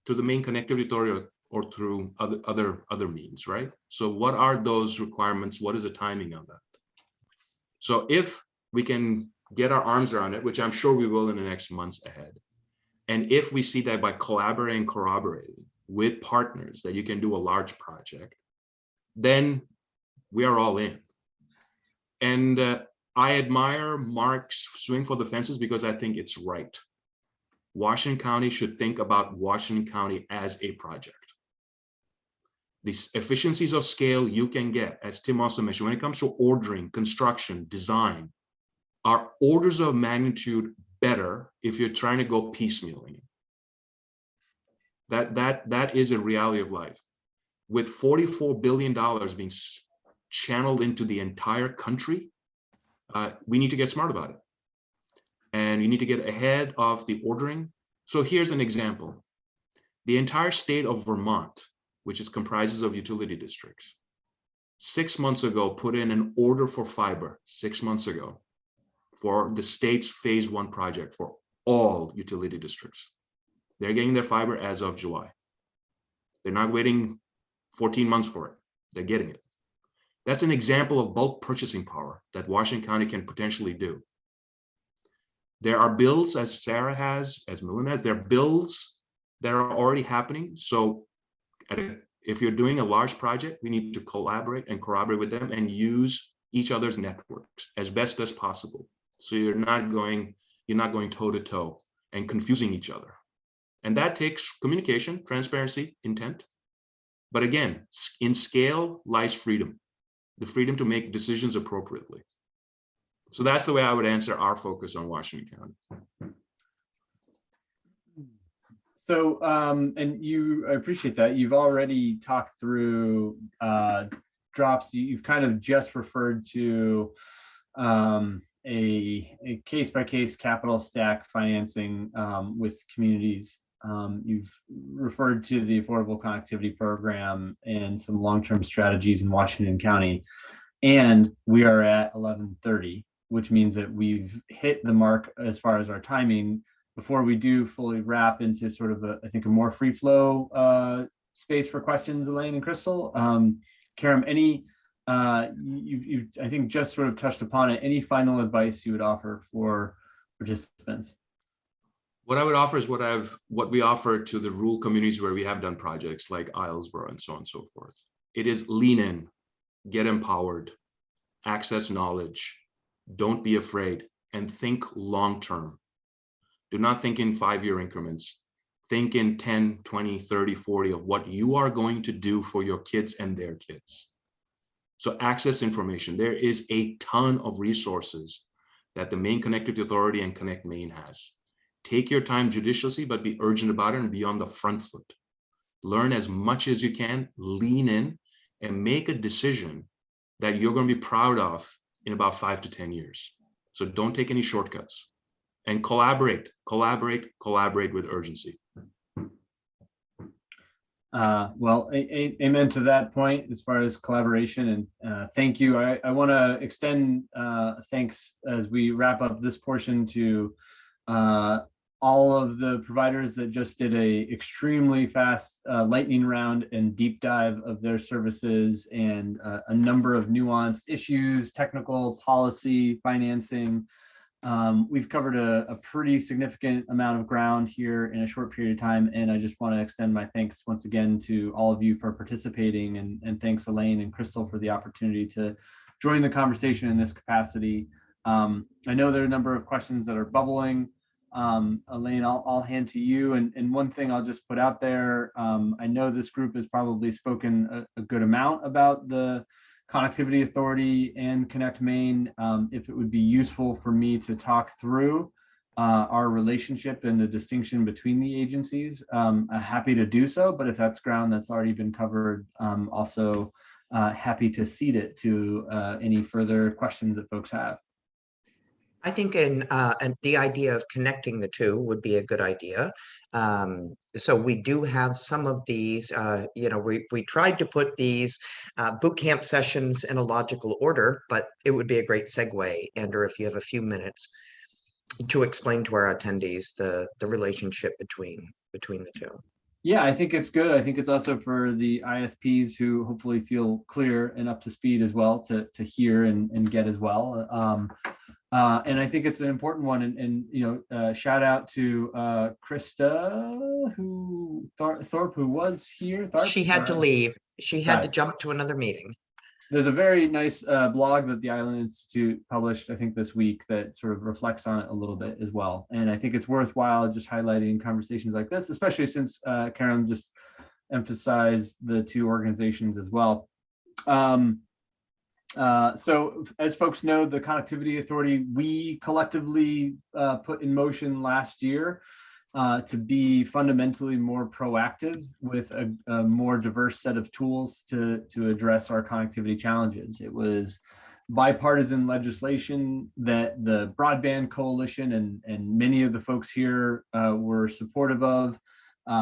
to the main connectivity authority or through other means, right? So what are those requirements? What is the timing of that? So if we can get our arms around it, which I'm sure we will in the next months ahead, and if we see that by collaborating and corroborating with partners that you can do a large project, then we are all in. And I admire Mark's swing for the fences because I think it's right. Washington County should think about Washington County as a project. The efficiencies of scale you can get, as Tim also mentioned, when it comes to ordering, construction, design, are orders of magnitude better if you're trying to go piecemealing. That is a reality of life. With $44 billion being channeled into the entire country, we need to get smart about it. And you need to get ahead of the ordering. So here's an example. The entire state of Vermont, which is comprises of utility districts, 6 months ago put in an order for fiber 6 months ago for the state's phase 1 project for all utility districts. They're getting their fiber as of July. They're not waiting 14 months for it. They're getting it. That's an example of bulk purchasing power that Washington County can potentially do. There are bills, as Sarah has, as Melinda has, there are bills that are already happening. So if you're doing a large project, we need to collaborate and corroborate with them and use each other's networks as best as possible. So you're not going toe to toe and confusing each other. And that takes communication, transparency, intent. But again, in scale lies freedom, the freedom to make decisions appropriately. So that's the way I would answer our focus on Washington County. So, and I appreciate that. You've already talked through drops. You've kind of just referred to a case-by-case capital stack financing with communities. You've referred to the Affordable Connectivity Program and some long-term strategies in Washington County. And we are at 11:30, which means that we've hit the mark as far as our timing. Before we do fully wrap into sort of I think a more free flow space for questions, Elaine and Crystal. Karam, any, you I think just sort of touched upon it, any final advice you would offer for participants? What I would offer is what we offer to the rural communities where we have done projects like Islesboro and so on and so forth. It is lean in, get empowered, access knowledge, don't be afraid, and think long-term. Do not think in 5-year increments. Think in 10, 20, 30, 40 of what you are going to do for your kids and their kids. So access information. There is a ton of resources that the Maine Connectivity Authority and Connect Maine has. Take your time judiciously, but be urgent about it and be on the front foot. Learn as much as you can, lean in, and make a decision that you're going to be proud of in about 5 to 10 years. So don't take any shortcuts. And collaborate with urgency. Well, amen to that point as far as collaboration, and thank you. I want to extend thanks as we wrap up this portion to all of the providers that just did a extremely fast lightning round and deep dive of their services and a number of nuanced issues, technical, policy, financing. We've covered a pretty significant amount of ground here in a short period of time, and I just want to extend my thanks once again to all of you for participating, and thanks Elaine and Crystal for the opportunity to join the conversation in this capacity. I know there are a number of questions that are bubbling. Elaine, I'll hand to you, and one thing I'll just put out there, I know this group has probably spoken a good amount about the Connectivity Authority and Connect Maine. If it would be useful for me to talk through our relationship and the distinction between the agencies, I'm happy to do so, but if that's ground that's already been covered, also happy to cede it to any further questions that folks have. I think the idea of connecting the two would be a good idea. So we do have some of these, we tried to put these boot camp sessions in a logical order, but it would be a great segue, Andrew, if you have a few minutes to explain to our attendees the relationship between the two. Yeah, I think it's good. I think it's also for the ISPs who hopefully feel clear and up to speed as well to hear and get as well. And I think it's an important one. And shout out to Krista, Thorpe, who was here. She had to leave. She had to jump to another meeting. There's a very nice blog that the Island Institute published, I think this week, that sort of reflects on it a little bit as well. And I think it's worthwhile just highlighting conversations like this, especially since Karen just emphasized the two organizations as well. So as folks know, the Connectivity Authority, we collectively put in motion last year to be fundamentally more proactive with a more diverse set of tools to address our connectivity challenges. It was bipartisan legislation that the Broadband Coalition and many of the folks here were supportive of,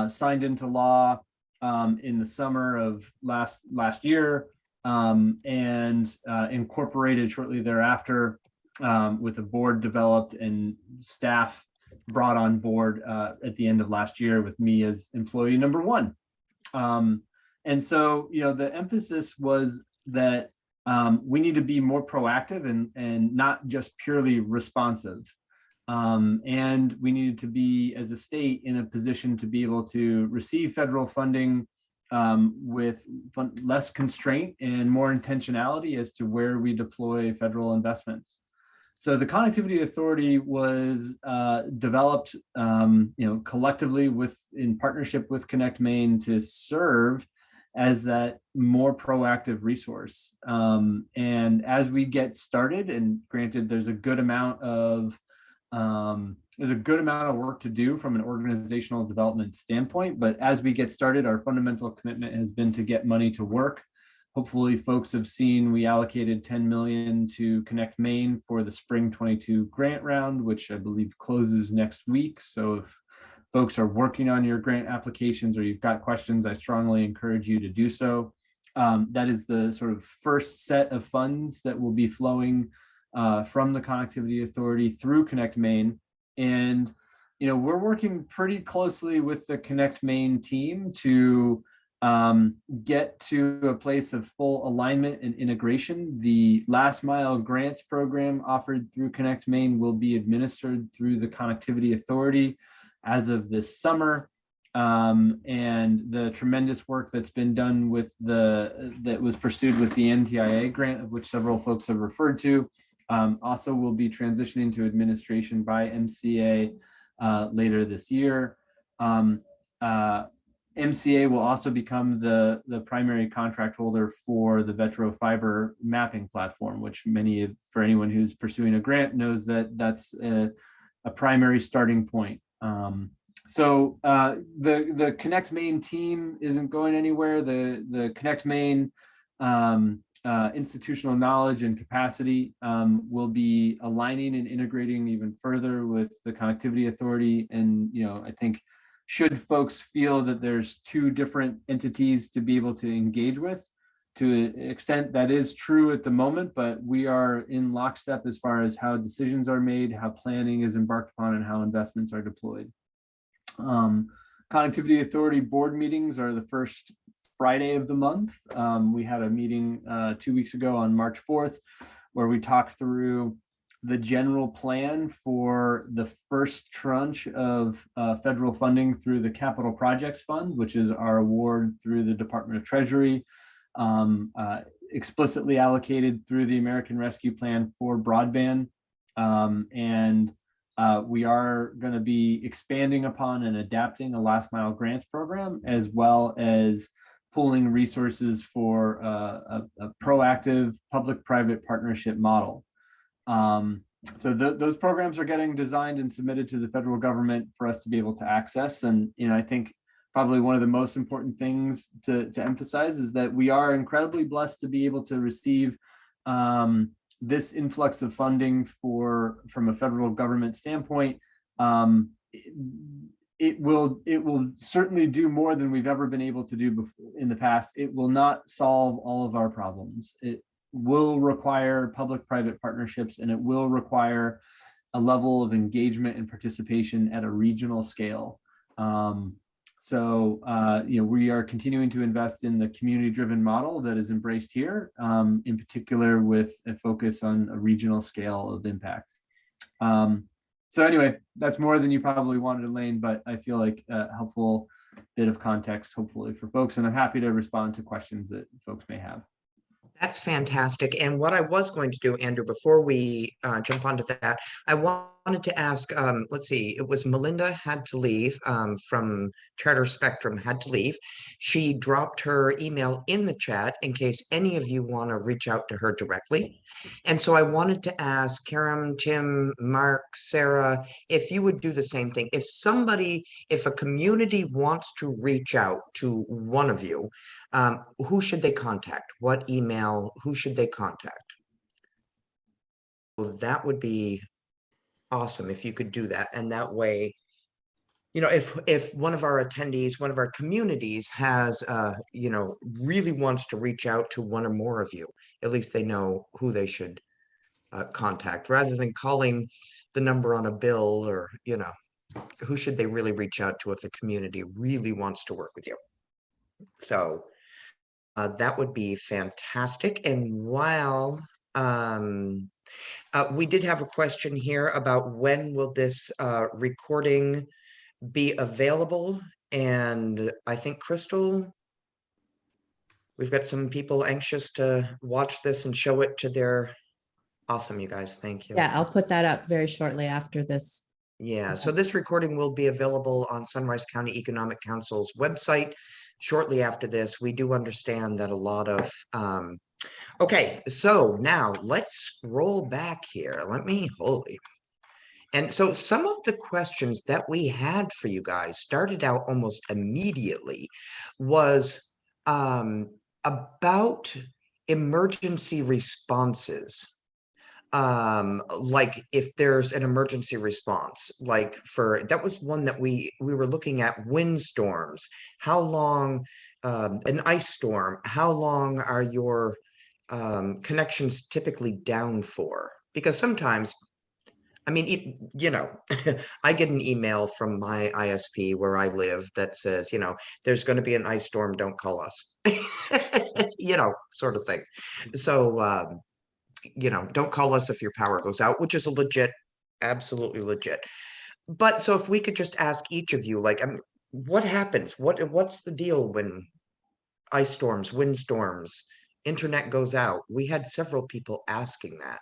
signed into law in the summer of last year, and incorporated shortly thereafter, with a board developed and staff brought on board at the end of last year with me as employee number one. And so, the emphasis was that we need to be more proactive and not just purely responsive. And we needed to be, as a state, in a position to be able to receive federal funding with less constraint and more intentionality as to where we deploy federal investments. So the Connectivity Authority was developed, collectively in partnership with Connect Maine to serve as that more proactive resource. And as we get started, and granted, there's a good amount of work to do from an organizational development standpoint, but as we get started, our fundamental commitment has been to get money to work. Hopefully folks have seen we allocated $10 million to Connect Maine for the spring 22 grant round, which I believe closes next week. So if folks are working on your grant applications or you've got questions, I strongly encourage you to do so. That is the sort of first set of funds that will be flowing from the Connectivity Authority through Connect Maine. And, we're working pretty closely with the Connect Maine team to get to a place of full alignment and integration. The last mile grants program offered through Connect Maine will be administered through the Connectivity Authority as of this summer. And the tremendous work that's been done with that was pursued with the NTIA grant, of which several folks have referred to, also will be transitioning to administration by MCA later this year. MCA will also become the primary contract holder for the Vetro fiber mapping platform, which for anyone who's pursuing a grant knows that that's a primary starting point. So the Connect Maine team isn't going anywhere. The Connect Maine institutional knowledge and capacity will be aligning and integrating even further with the Connectivity Authority. And, I think should folks feel that there's two different entities to be able to engage with, to an extent that is true at the moment, but we are in lockstep as far as how decisions are made, how planning is embarked upon, and how investments are deployed. Connectivity Authority board meetings are the first Friday of the month. We had a meeting 2 weeks ago on March 4th, where we talked through the general plan for the first tranche of federal funding through the Capital Projects Fund, which is our award through the Department of Treasury, explicitly allocated through the American Rescue Plan for broadband. And we are going to be expanding upon and adapting a last mile grants program, as well as pooling resources for a proactive public-private partnership model. So those programs are getting designed and submitted to the federal government for us to be able to access. And, I think probably one of the most important things to emphasize is that we are incredibly blessed to be able to receive this influx of funding from a federal government standpoint. It will certainly do more than we've ever been able to do before in the past. It will not solve all of our problems. It will require public-private partnerships, and it will require a level of engagement and participation at a regional scale. We are continuing to invest in the community-driven model that is embraced here, in particular with a focus on a regional scale of impact. So anyway, that's more than you probably wanted, Elaine, but I feel like a helpful bit of context, hopefully, for folks, and I'm happy to respond to questions that folks may have. That's fantastic. And what I was going to do, Andrew, before we jump onto that, I wanted to ask, let's see, it was Melinda had to leave from Charter Spectrum, had to leave. She dropped her email in the chat in case any of you want to reach out to her directly. And so I wanted to ask Karen, Tim, Mark, Sarah, if you would do the same thing. If a community wants to reach out to one of you, who should they contact? What email? Who should they contact? Well, that would be awesome if you could do that. And that way, you know, if one of our attendees, one of our communities has, you know, really wants to reach out to one or more of you, at least they know who they should contact, rather than calling the number on a bill, or, you know, who should they really reach out to if the community really wants to work with you? So that would be fantastic. And while we did have a question here about when will this recording be available? And I think Crystal, we've got some people anxious to watch this and show it to their, awesome, you guys, thank you. Yeah, I'll put that up very shortly after this. Yeah, so this recording will be available on Sunrise County Economic Council's website shortly after this. We do understand that a lot of, okay, so now let's scroll back here. Let me, holy. And so some of the questions that we had for you guys started out almost immediately was about emergency responses. Like if there's an emergency response, like for, that was one that we were looking at, windstorms, how long, an ice storm, how long are your connections typically down for? Because sometimes, I mean, you know, I get an email from my ISP where I live that says, you know, there's going to be an ice storm, don't call us, you know, sort of thing. So, you know, don't call us if your power goes out, which is a legit, absolutely legit. But so if we could just ask each of you, like, what happens? What's the deal when ice storms, windstorms, internet goes out? We had several people asking that.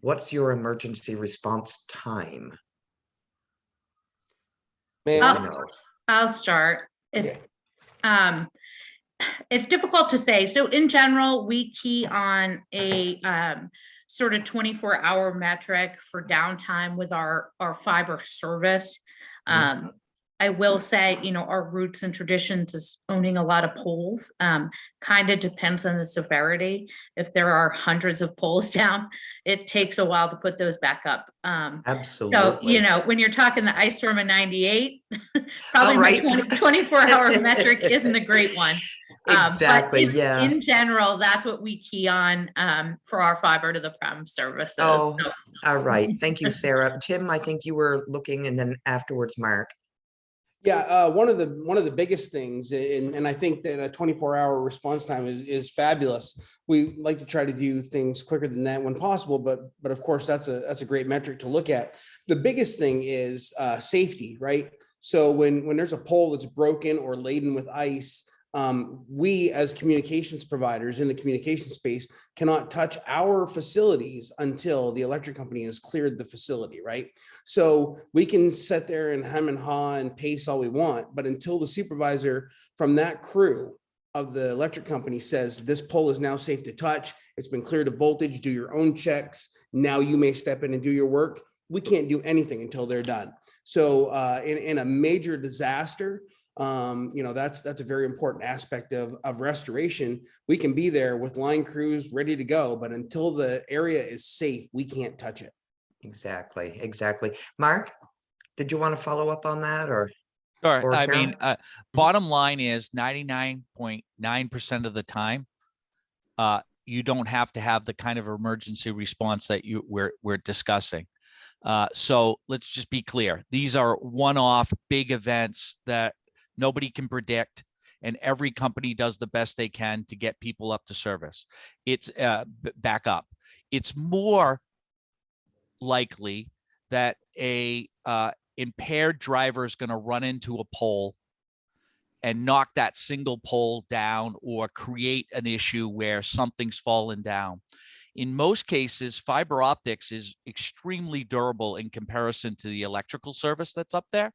What's your emergency response time? Man, I know. I'll start. If Yeah. It's difficult to say. So in general, we key on a sort of 24-hour metric for downtime with our fiber service. I will say, you know, our roots and traditions is owning a lot of poles. Kind of depends on the severity. If there are hundreds of poles down, it takes a while to put those back up. So, Absolutely. you know, when you're talking the ice storm of 98, probably my right. 24-hour metric isn't a great one. Exactly, But yeah. in general, that's what we key on for our fiber to the prem services. Oh, So, all right. Thank you, Sarah. Tim, I think you were looking, and then afterwards, Mark. Yeah, one of the biggest things, and I think that a 24-hour response time is fabulous. We like to try to do things quicker than that when possible, but of course that's a great metric to look at. The biggest thing is safety, right? So when there's a pole that's broken or laden with ice, we as communications providers in the communication space cannot touch our facilities until the electric company has cleared the facility, right? So we can sit there and hem and haw and pace all we want, but until the supervisor from that crew of the electric company says this pole is now safe to touch, it's been cleared of voltage, do your own checks, now you may step in and do your work, we can't do anything until they're done. So in a major disaster, you know, that's a very important aspect of restoration. We can be there with line crews ready to go, but until the area is safe, we can't touch it. Exactly. Mark, did you want to follow up on that, or? Sure. Or I Karen? mean, bottom line is 99.9% of the time, you don't have to have the kind of emergency response that we're discussing. So let's just be clear. These are one-off big events that nobody can predict, and every company does the best they can to get people up to service. It's back up. It's more likely that a impaired driver is going to run into a pole and knock that single pole down or create an issue where something's fallen down. In most cases, fiber optics is extremely durable in comparison to the electrical service that's up there.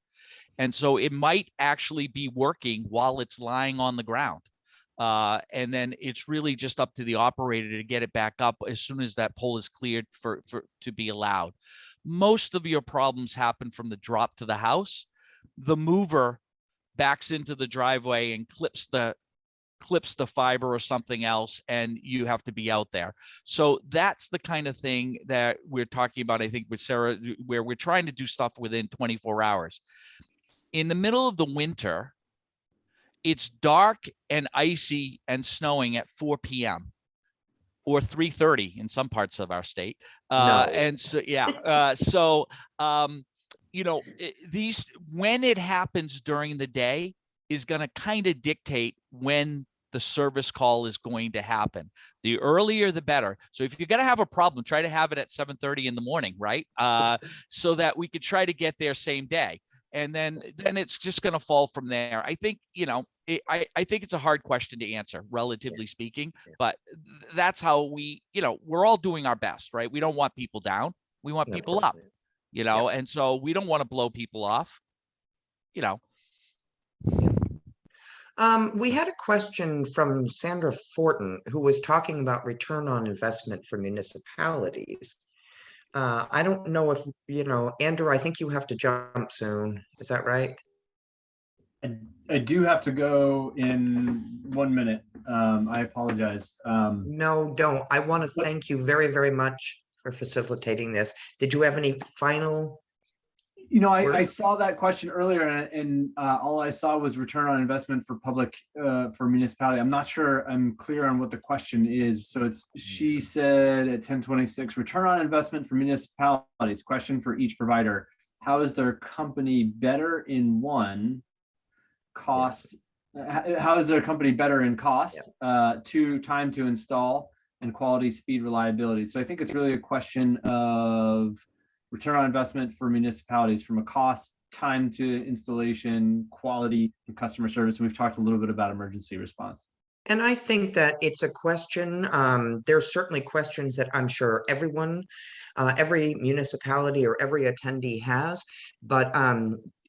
And so it might actually be working while it's lying on the ground. And then it's really just up to the operator to get it back up as soon as that pole is cleared for to be allowed. Most of your problems happen from the drop to the house. The mover backs into the driveway and clips the clips the fiber or something else, and you have to be out there. So that's the kind of thing that we're talking about, I think, with Sarah, where we're trying to do stuff within 24 hours. In the middle of the winter, it's dark and icy and snowing at 4 p.m. or 3:30 in some parts of our state. No. And so, these, when it happens during the day is going to kind of dictate when the service call is going to happen. The earlier, the better. So if you're going to have a problem, try to have it at 7:30 in the morning, right? So that we could try to get there same day. And then it's just going to fall from there. I think, I think it's a hard question to answer, relatively speaking, but that's how we're all doing our best, right? We don't want people down. We want people up, and so we don't want to blow people off, We had a question from Sandra Fortin, who was talking about return on investment for municipalities. I don't know if, Andrew, I think you have to jump soon. Is that right? I do have to go in 1 minute. I apologize. No, don't. I want to thank you very, very much for facilitating this. Did you have any final? I saw that question earlier, and all I saw was return on investment for for municipality. I'm not sure I'm clear on what the question is. So she said at 10:26, return on investment for municipalities, question for each provider. How is their company better in cost? How is their company better in cost? Two, time to install, and quality, speed, reliability. So I think it's really a question of return on investment for municipalities from a cost, time to installation, quality, and customer service. And we've talked a little bit about emergency response. And I think that it's a question, there's certainly questions that I'm sure everyone, every municipality or every attendee has, but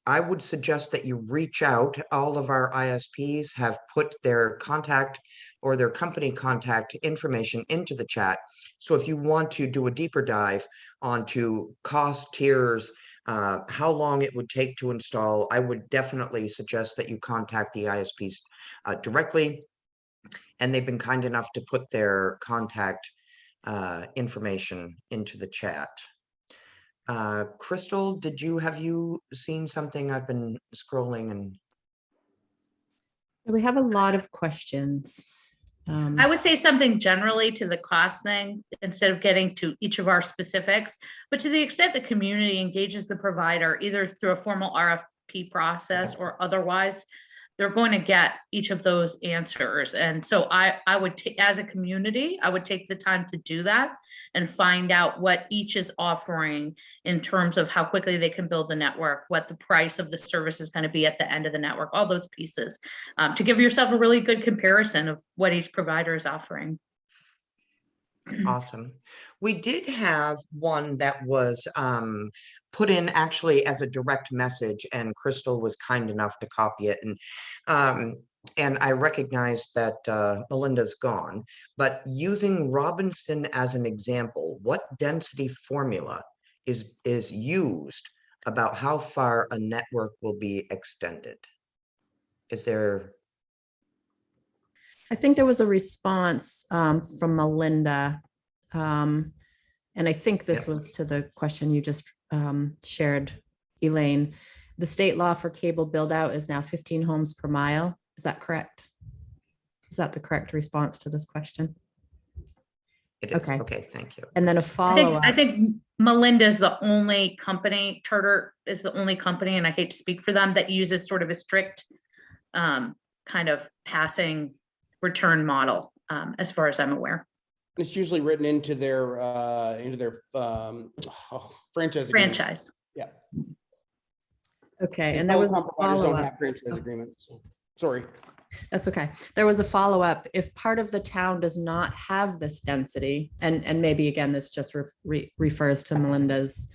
I would suggest that you reach out. All of our ISPs have put their contact or their company contact information into the chat. So if you want to do a deeper dive onto cost tiers, how long it would take to install, I would definitely suggest that you contact the ISPs directly. And they've been kind enough to put their contact information into the chat. Crystal, have you seen something? I've been scrolling and. We have a lot of questions. I would say something generally to the cost thing instead of getting to each of our specifics, but to the extent the community engages the provider either through a formal RFP process or otherwise, they're going to get each of those answers. And so I would take, as a community, I would take the time to do that and find out what each is offering in terms of how quickly they can build the network, what the price of the service is going to be at the end of the network, all those pieces, to give yourself a really good comparison of what each provider is offering. Awesome. We did have one that was put in actually as a direct message, and Crystal was kind enough to copy it. And I recognize that Melinda's gone, but using Robinson as an example, what density formula is used about how far a network will be extended? Is there? I think there was a response from Melinda. And I think this was to the question you just shared, Elaine. The state law for cable build out is now 15 homes per mile. Is that correct? Is that the correct response to this question? It is. Okay, thank you. And then a follow-up. I think Melinda's the only company, Charter is the only company, and I hate to speak for them, that uses sort of a strict kind of passing return model, as far as I'm aware. It's usually written into their franchise. Franchise. Yeah. Okay, and there was a follow-up. Don't have franchise agreements. Sorry. That's okay. There was a follow-up. If part of the town does not have this density, and maybe again, this just refers to Melinda's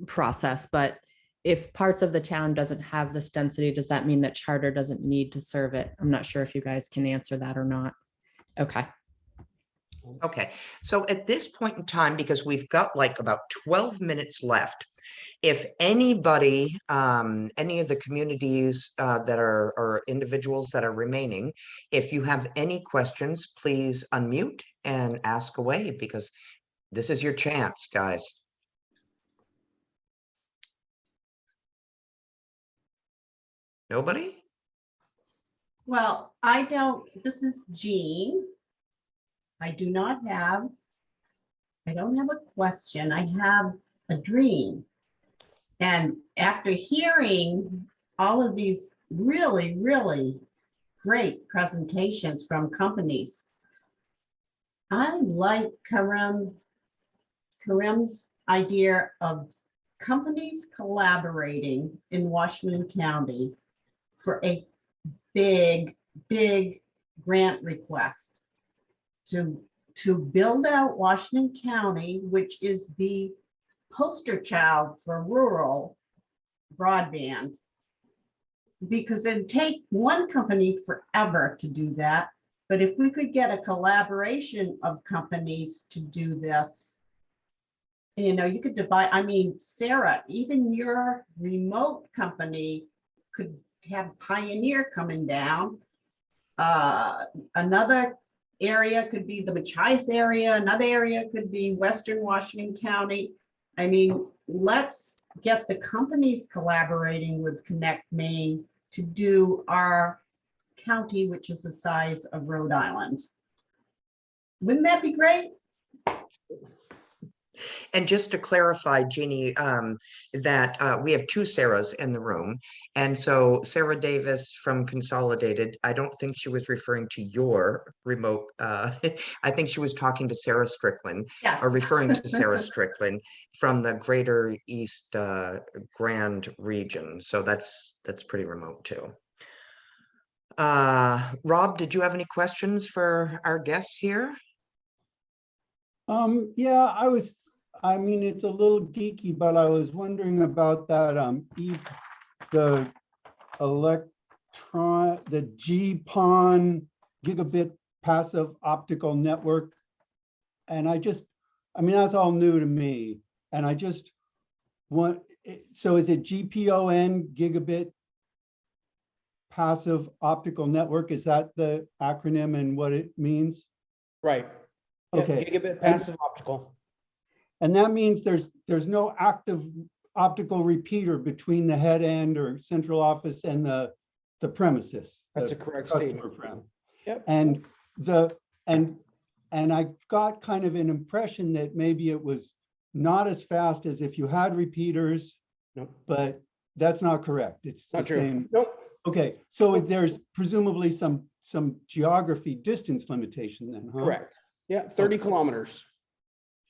process, but if parts of the town doesn't have this density, does that mean that Charter doesn't need to serve it? I'm not sure if you guys can answer that or not. Okay. Okay, so at this point in time, because we've got like about 12 minutes left, if anybody, any of the communities that are, or individuals that are remaining, if you have any questions, please unmute and ask away, because this is your chance, guys. Nobody? Well, this is Jean. I don't have a question. I have a dream. And after hearing all of these really, really great presentations from companies, I like Karim's idea of companies collaborating in Washington County for a big grant request to build out Washington County, which is the poster child for rural broadband, because it'd take one company forever to do that. But if we could get a collaboration of companies to do this, you could divide, Sarah, even your remote company could have Pioneer coming down. Another area could be the Machias area. Another area could be Western Washington County. Let's get the companies collaborating with Connect Maine to do our county, which is the size of Rhode Island. Wouldn't that be great? And just to clarify, Jeannie, that we have two Sarahs in the room. And so Sarah Davis from Consolidated, I don't think she was referring to your remote. I think she was talking to Sarah Strickland, Yes. or referring to Sarah Strickland from the Greater East Grand region. So that's pretty remote too. Rob, did you have any questions for our guests here? Yeah, it's a little geeky, but I was wondering about that, the GPON gigabit passive optical network. And that's all new to me. And I just want, so is it GPON, gigabit passive optical network? Is that the acronym and what it means? Right. Yeah, Okay. gigabit passive optical. And that means there's no active optical repeater between the head end or central office and the premises. That's the a correct customer statement. prem. Yep. And I got kind of an impression that maybe it was not as fast as if you had repeaters. Nope. But that's not correct. It's Not the true. same. Nope. Okay, so there's presumably some geography distance limitation then, huh? Correct. Yeah, 30 kilometers.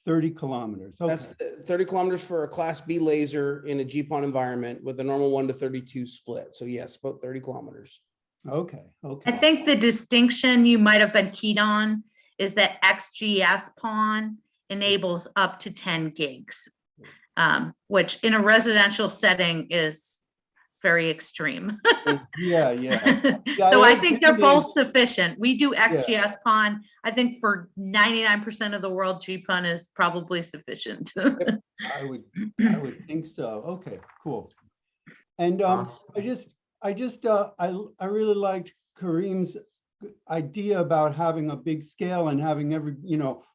30 kilometers. Okay. That's 30 kilometers for a Class B laser in a GPON environment with a normal 1:32 split. So yes, about 30 kilometers. Okay. I think the distinction you might have been keyed on is that XGS PON enables up to 10 gigs, which in a residential setting is very extreme. Yeah. So I think they're both sufficient. We do XGS PON. I think for 99% of the world, GPON is probably sufficient. I would think so. Okay, cool. And Awesome. I really liked Karim's idea about having a big scale and having every,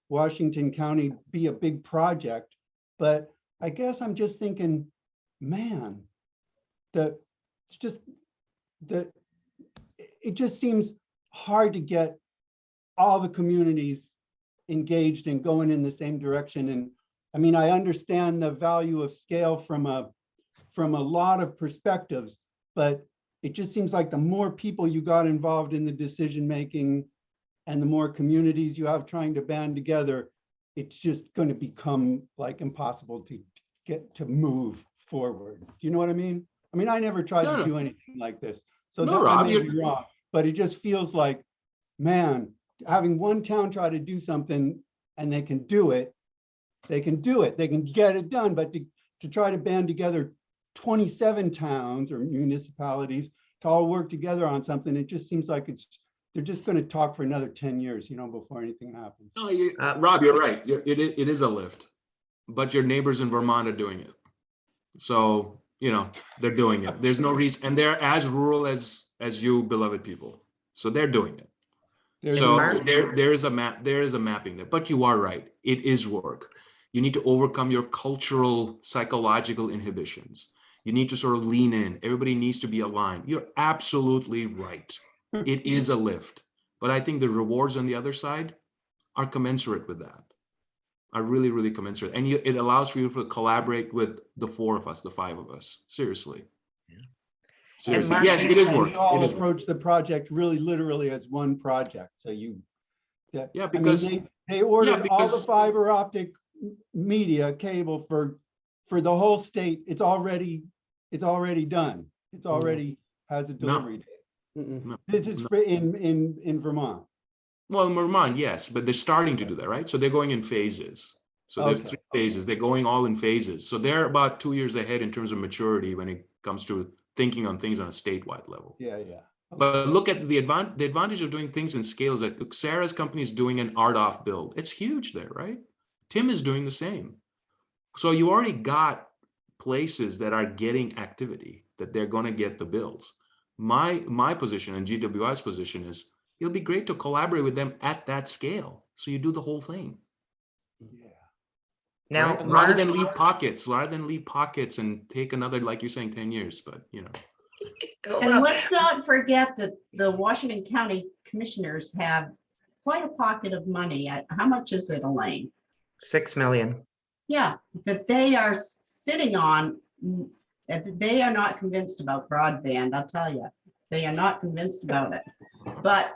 Washington County be a big project. But I guess I'm just thinking, man, it just seems hard to get all the communities engaged and going in the same direction. And I understand the value of scale from a lot of perspectives, but it just seems like the more people you got involved in the decision making and the more communities you have trying to band together, it's just going to become like impossible to get to move forward. Do you know what I mean? I never tried to do anything like this, so No, that Rob, I may be wrong, but it just feels like, man, having one town try to do something and they can do it, they can get it done, but to try to band together 27 towns or municipalities to all work together on something, it just seems like they're just going to talk for another 10 years, before anything happens. No, Rob, you're right. It is a lift, but your neighbors in Vermont are doing it. So, they're doing it. There's no reason, and they're as rural as you beloved people. So they're doing it. So there is a mapping there, but you are right. It is work. You need to overcome your cultural, psychological inhibitions. You need to sort of lean in. Everybody needs to be aligned. You're absolutely right. It is a lift, but I think the rewards on the other side are commensurate with that. Are really, really commensurate. And it allows for you to collaborate with the four of us, the five of us. Seriously. Seriously. Mark, Yes, it is work. We all It is work. approach the project really literally as one project. So Because they ordered all the because- fiber optic media cable for the whole state. It's already done. It's already has a delivery date. This is in Vermont. Well, in Vermont, yes, but they're starting to do that, right? So they're going in phases. So there's Okay. 3 phases. They're going all in phases. So they're about 2 years ahead in terms of maturity when it comes to thinking on things on a statewide level. Yeah. But look at the advantage of doing things in scale is that Sarah's company is doing an RDOF build. It's huge there, right? Tim is doing the same. So you already got places that are getting activity, that they're going to get the builds. My position and GWI's position is it'll be great to collaborate with them at that scale. So you do the whole thing. Yeah. Now, Right? Mark, rather than leave pockets and take another, like you're saying, 10 years, but And let's not forget that the Washington County Commissioners have quite a pocket of money. How much is it, Elaine? 6 million. Yeah, that they are sitting on. They are not convinced about broadband, I'll tell you. They are not convinced about it. But,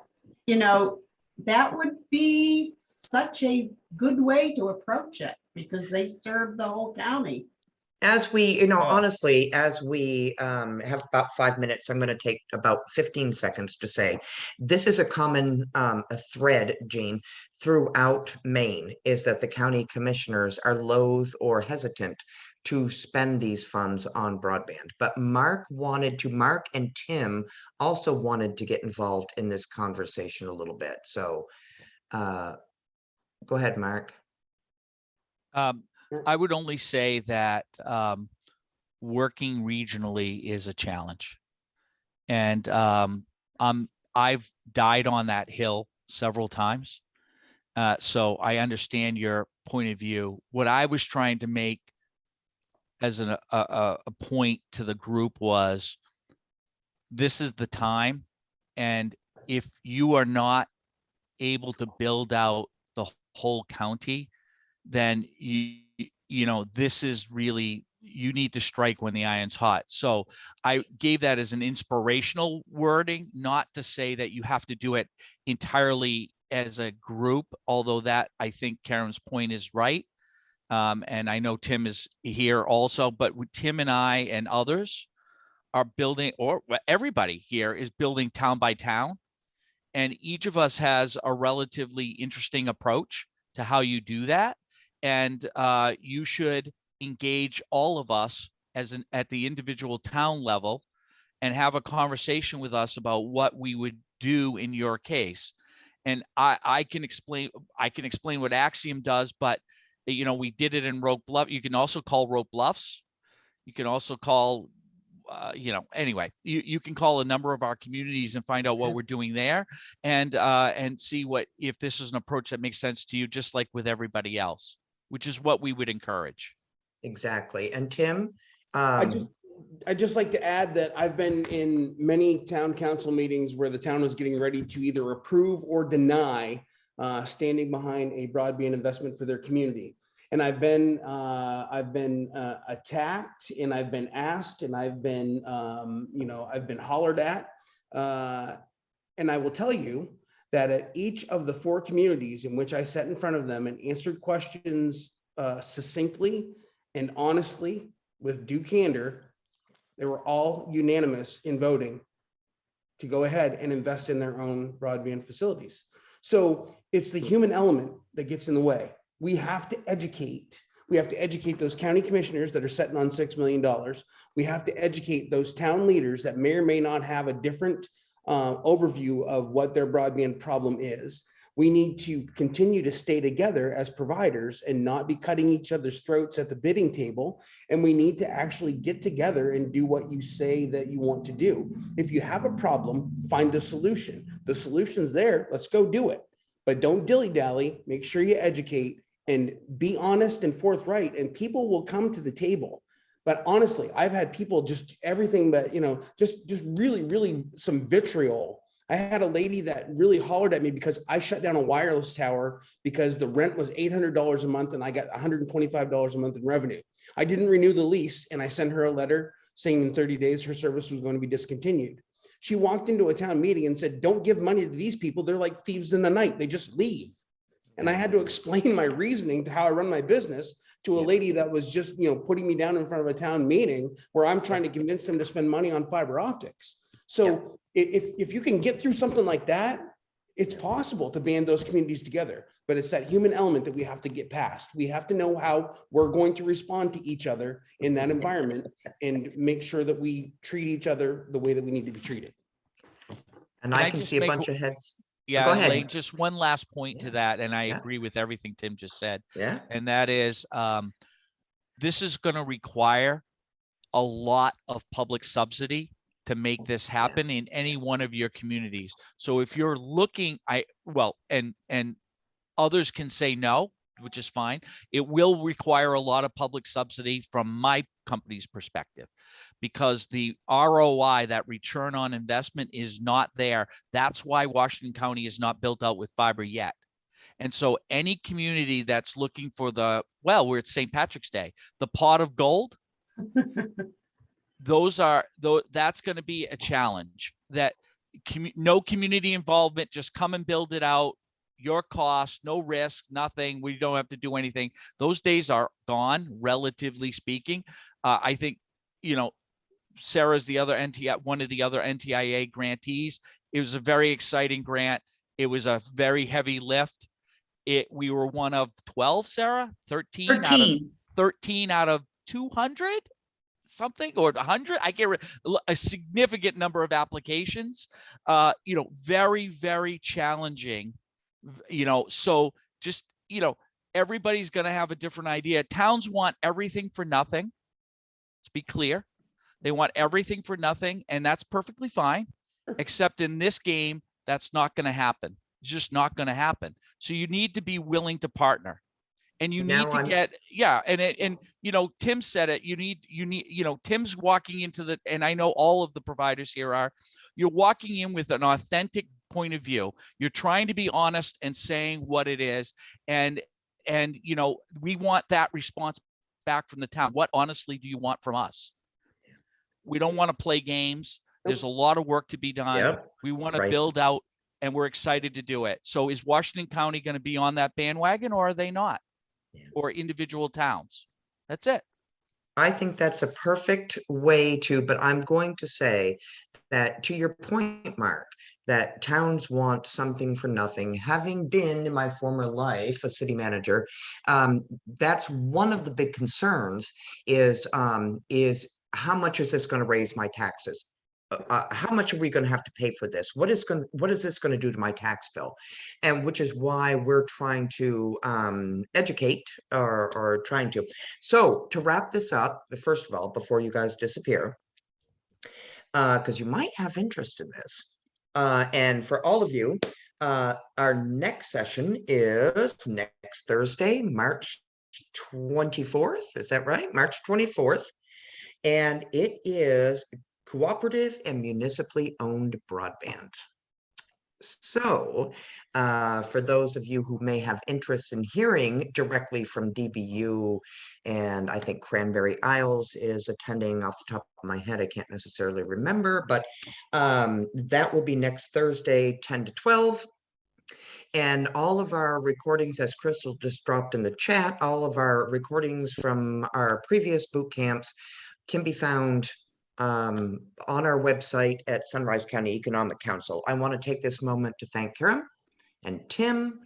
that would be such a good way to approach it because they serve the whole county. As we, honestly, as we have about 5 minutes, I'm going to take about 15 seconds to say, this is a common a thread, Jean, throughout Maine, is that the county commissioners are loath or hesitant to spend these funds on broadband. But Mark and Tim also wanted to get involved in this conversation a little bit. So go ahead, Mark. I would only say that working regionally is a challenge. And I've died on that hill several times. So I understand your point of view. What I was trying to make as a point to the group was, this is the time. And if you are not able to build out the whole county, then this is really, you need to strike when the iron's hot. So I gave that as an inspirational wording, not to say that you have to do it entirely as a group, although that I think Karen's point is right. And I know Tim is here also, but Tim and I and others are building, or everybody here is building town by town. And each of us has a relatively interesting approach to how you do that. And you should engage all of us at the individual town level and have a conversation with us about what we would do in your case. And I can explain what Axiom does, but we did it in Roque Bluff. You can also call Roque Bluffs. You can also call anyway, you can call a number of our communities and find out what we're doing there and see if this is an approach that makes sense to you, just like with everybody else, which is what we would encourage. Exactly. And Tim, I'd just like to add that I've been in many town council meetings where the town was getting ready to either approve or deny standing behind a broadband investment for their community. And I've been attacked, and I've been asked, and I've been hollered at. And I will tell you that at each of the 4 communities in which I sat in front of them and answered questions succinctly and honestly with due candor, they were all unanimous in voting to go ahead and invest in their own broadband facilities. So it's the human element that gets in the way. We have to educate. We have to educate those county commissioners that are sitting on $6 million. We have to educate those town leaders that may or may not have a different overview of what their broadband problem is. We need to continue to stay together as providers and not be cutting each other's throats at the bidding table. And we need to actually get together and do what you say that you want to do. If you have a problem, find a solution. The solution's there, let's go do it. But don't dilly-dally, make sure you educate and be honest and forthright, and people will come to the table. But honestly, I've had people just everything but, just really some vitriol. I had a lady that really hollered at me because I shut down a wireless tower because the rent was $800 a month and I got $125 a month in revenue. I didn't renew the lease, and I sent her a letter saying in 30 days her service was going to be discontinued. She walked into a town meeting and said, "Don't give money to these people. They're like thieves in the night. They just leave." And I had to explain my reasoning to how I run my business to a lady that was just, putting me down in front of a town meeting where I'm trying to convince them to spend money on fiber optics. So if you can get through something like that, it's possible to band those communities together, but it's that human element that we have to get past. We have to know how we're going to respond to each other in that environment and make sure that we treat each other the way that we need to be treated. And I can see a bunch of heads. Yeah, Go ahead. Elaine, just one last point to that, and I Yeah. agree with everything Tim just said. Yeah. And that is, this is going to require a lot of public subsidy to make this happen in any one of your communities. So if you're looking, and others can say no, which is fine. It will require a lot of public subsidy from my company's perspective, because the ROI, that return on investment, is not there. That's why Washington County is not built out with fiber yet. And so any community that's looking for we're at St. Patrick's Day, the pot of gold, that's going to be a challenge. That no community involvement, just come and build it out, your cost, no risk, nothing. We don't have to do anything. Those days are gone, relatively speaking. I think, Sarah's one of the other NTIA grantees. It was a very exciting grant. It was a very heavy lift. We were one of 12, Sarah, 13 out of 200. Something, or 100, I can't remember, a significant number of applications, very, very challenging, so just, everybody's going to have a different idea. Towns want everything for nothing. Let's be clear. They want everything for nothing, and that's perfectly fine, except in this game, that's not going to happen. It's just not going to happen. So you need to be willing to partner. And you need to get, Tim said it, you need, Tim's walking into and I know all of the providers here you're walking in with an authentic point of view. You're trying to be honest and saying what it is. And we want that response back from the town. What honestly do you want from us? We don't want to play games. There's a lot of work to be done. Yep. We want to build out, and we're excited to do it. So is Washington County going to be on that bandwagon, or are they not? Or individual towns? That's it. I think that's a perfect way but I'm going to say that, to your point, Mark, that towns want something for nothing. Having been in my former life a city manager, that's one of the big concerns is how much is this going to raise my taxes? How much are we going to have to pay for this? What is this going to do to my tax bill? And which is why we're trying to educate or trying to. So to wrap this up, first of all, before you guys disappear, because you might have interest in this, and for all of you, our next session is next Thursday, March 24th. Is that right? March 24th. And it is cooperative and municipally owned broadband. So for those of you who may have interest in hearing directly from DBU, and I think Cranberry Isles is attending off the top of my head, I can't necessarily remember, but that will be next Thursday, 10 to 12. And all of our recordings, as Crystal just dropped in the chat, all of our recordings from our previous boot camps can be found on our website at Sunrise County Economic Council. I want to take this moment to thank Karen and Tim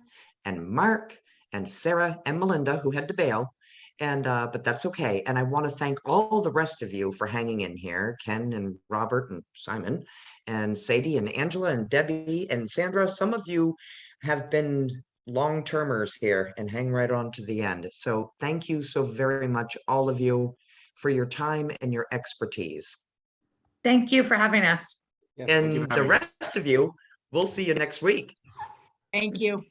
and Mark and Sarah and Melinda, who had to bail, but that's okay. And I want to thank all the rest of you for hanging in here, Ken and Robert and Simon and Sadie and Angela and Debbie and Sandra. Some of you have been long-termers here and hang right on to the end. So thank you so very much, all of you, for your time and your expertise. Thank you for having us. Yes, thank you And for the having me. rest of you, we'll see you next week. Thank you.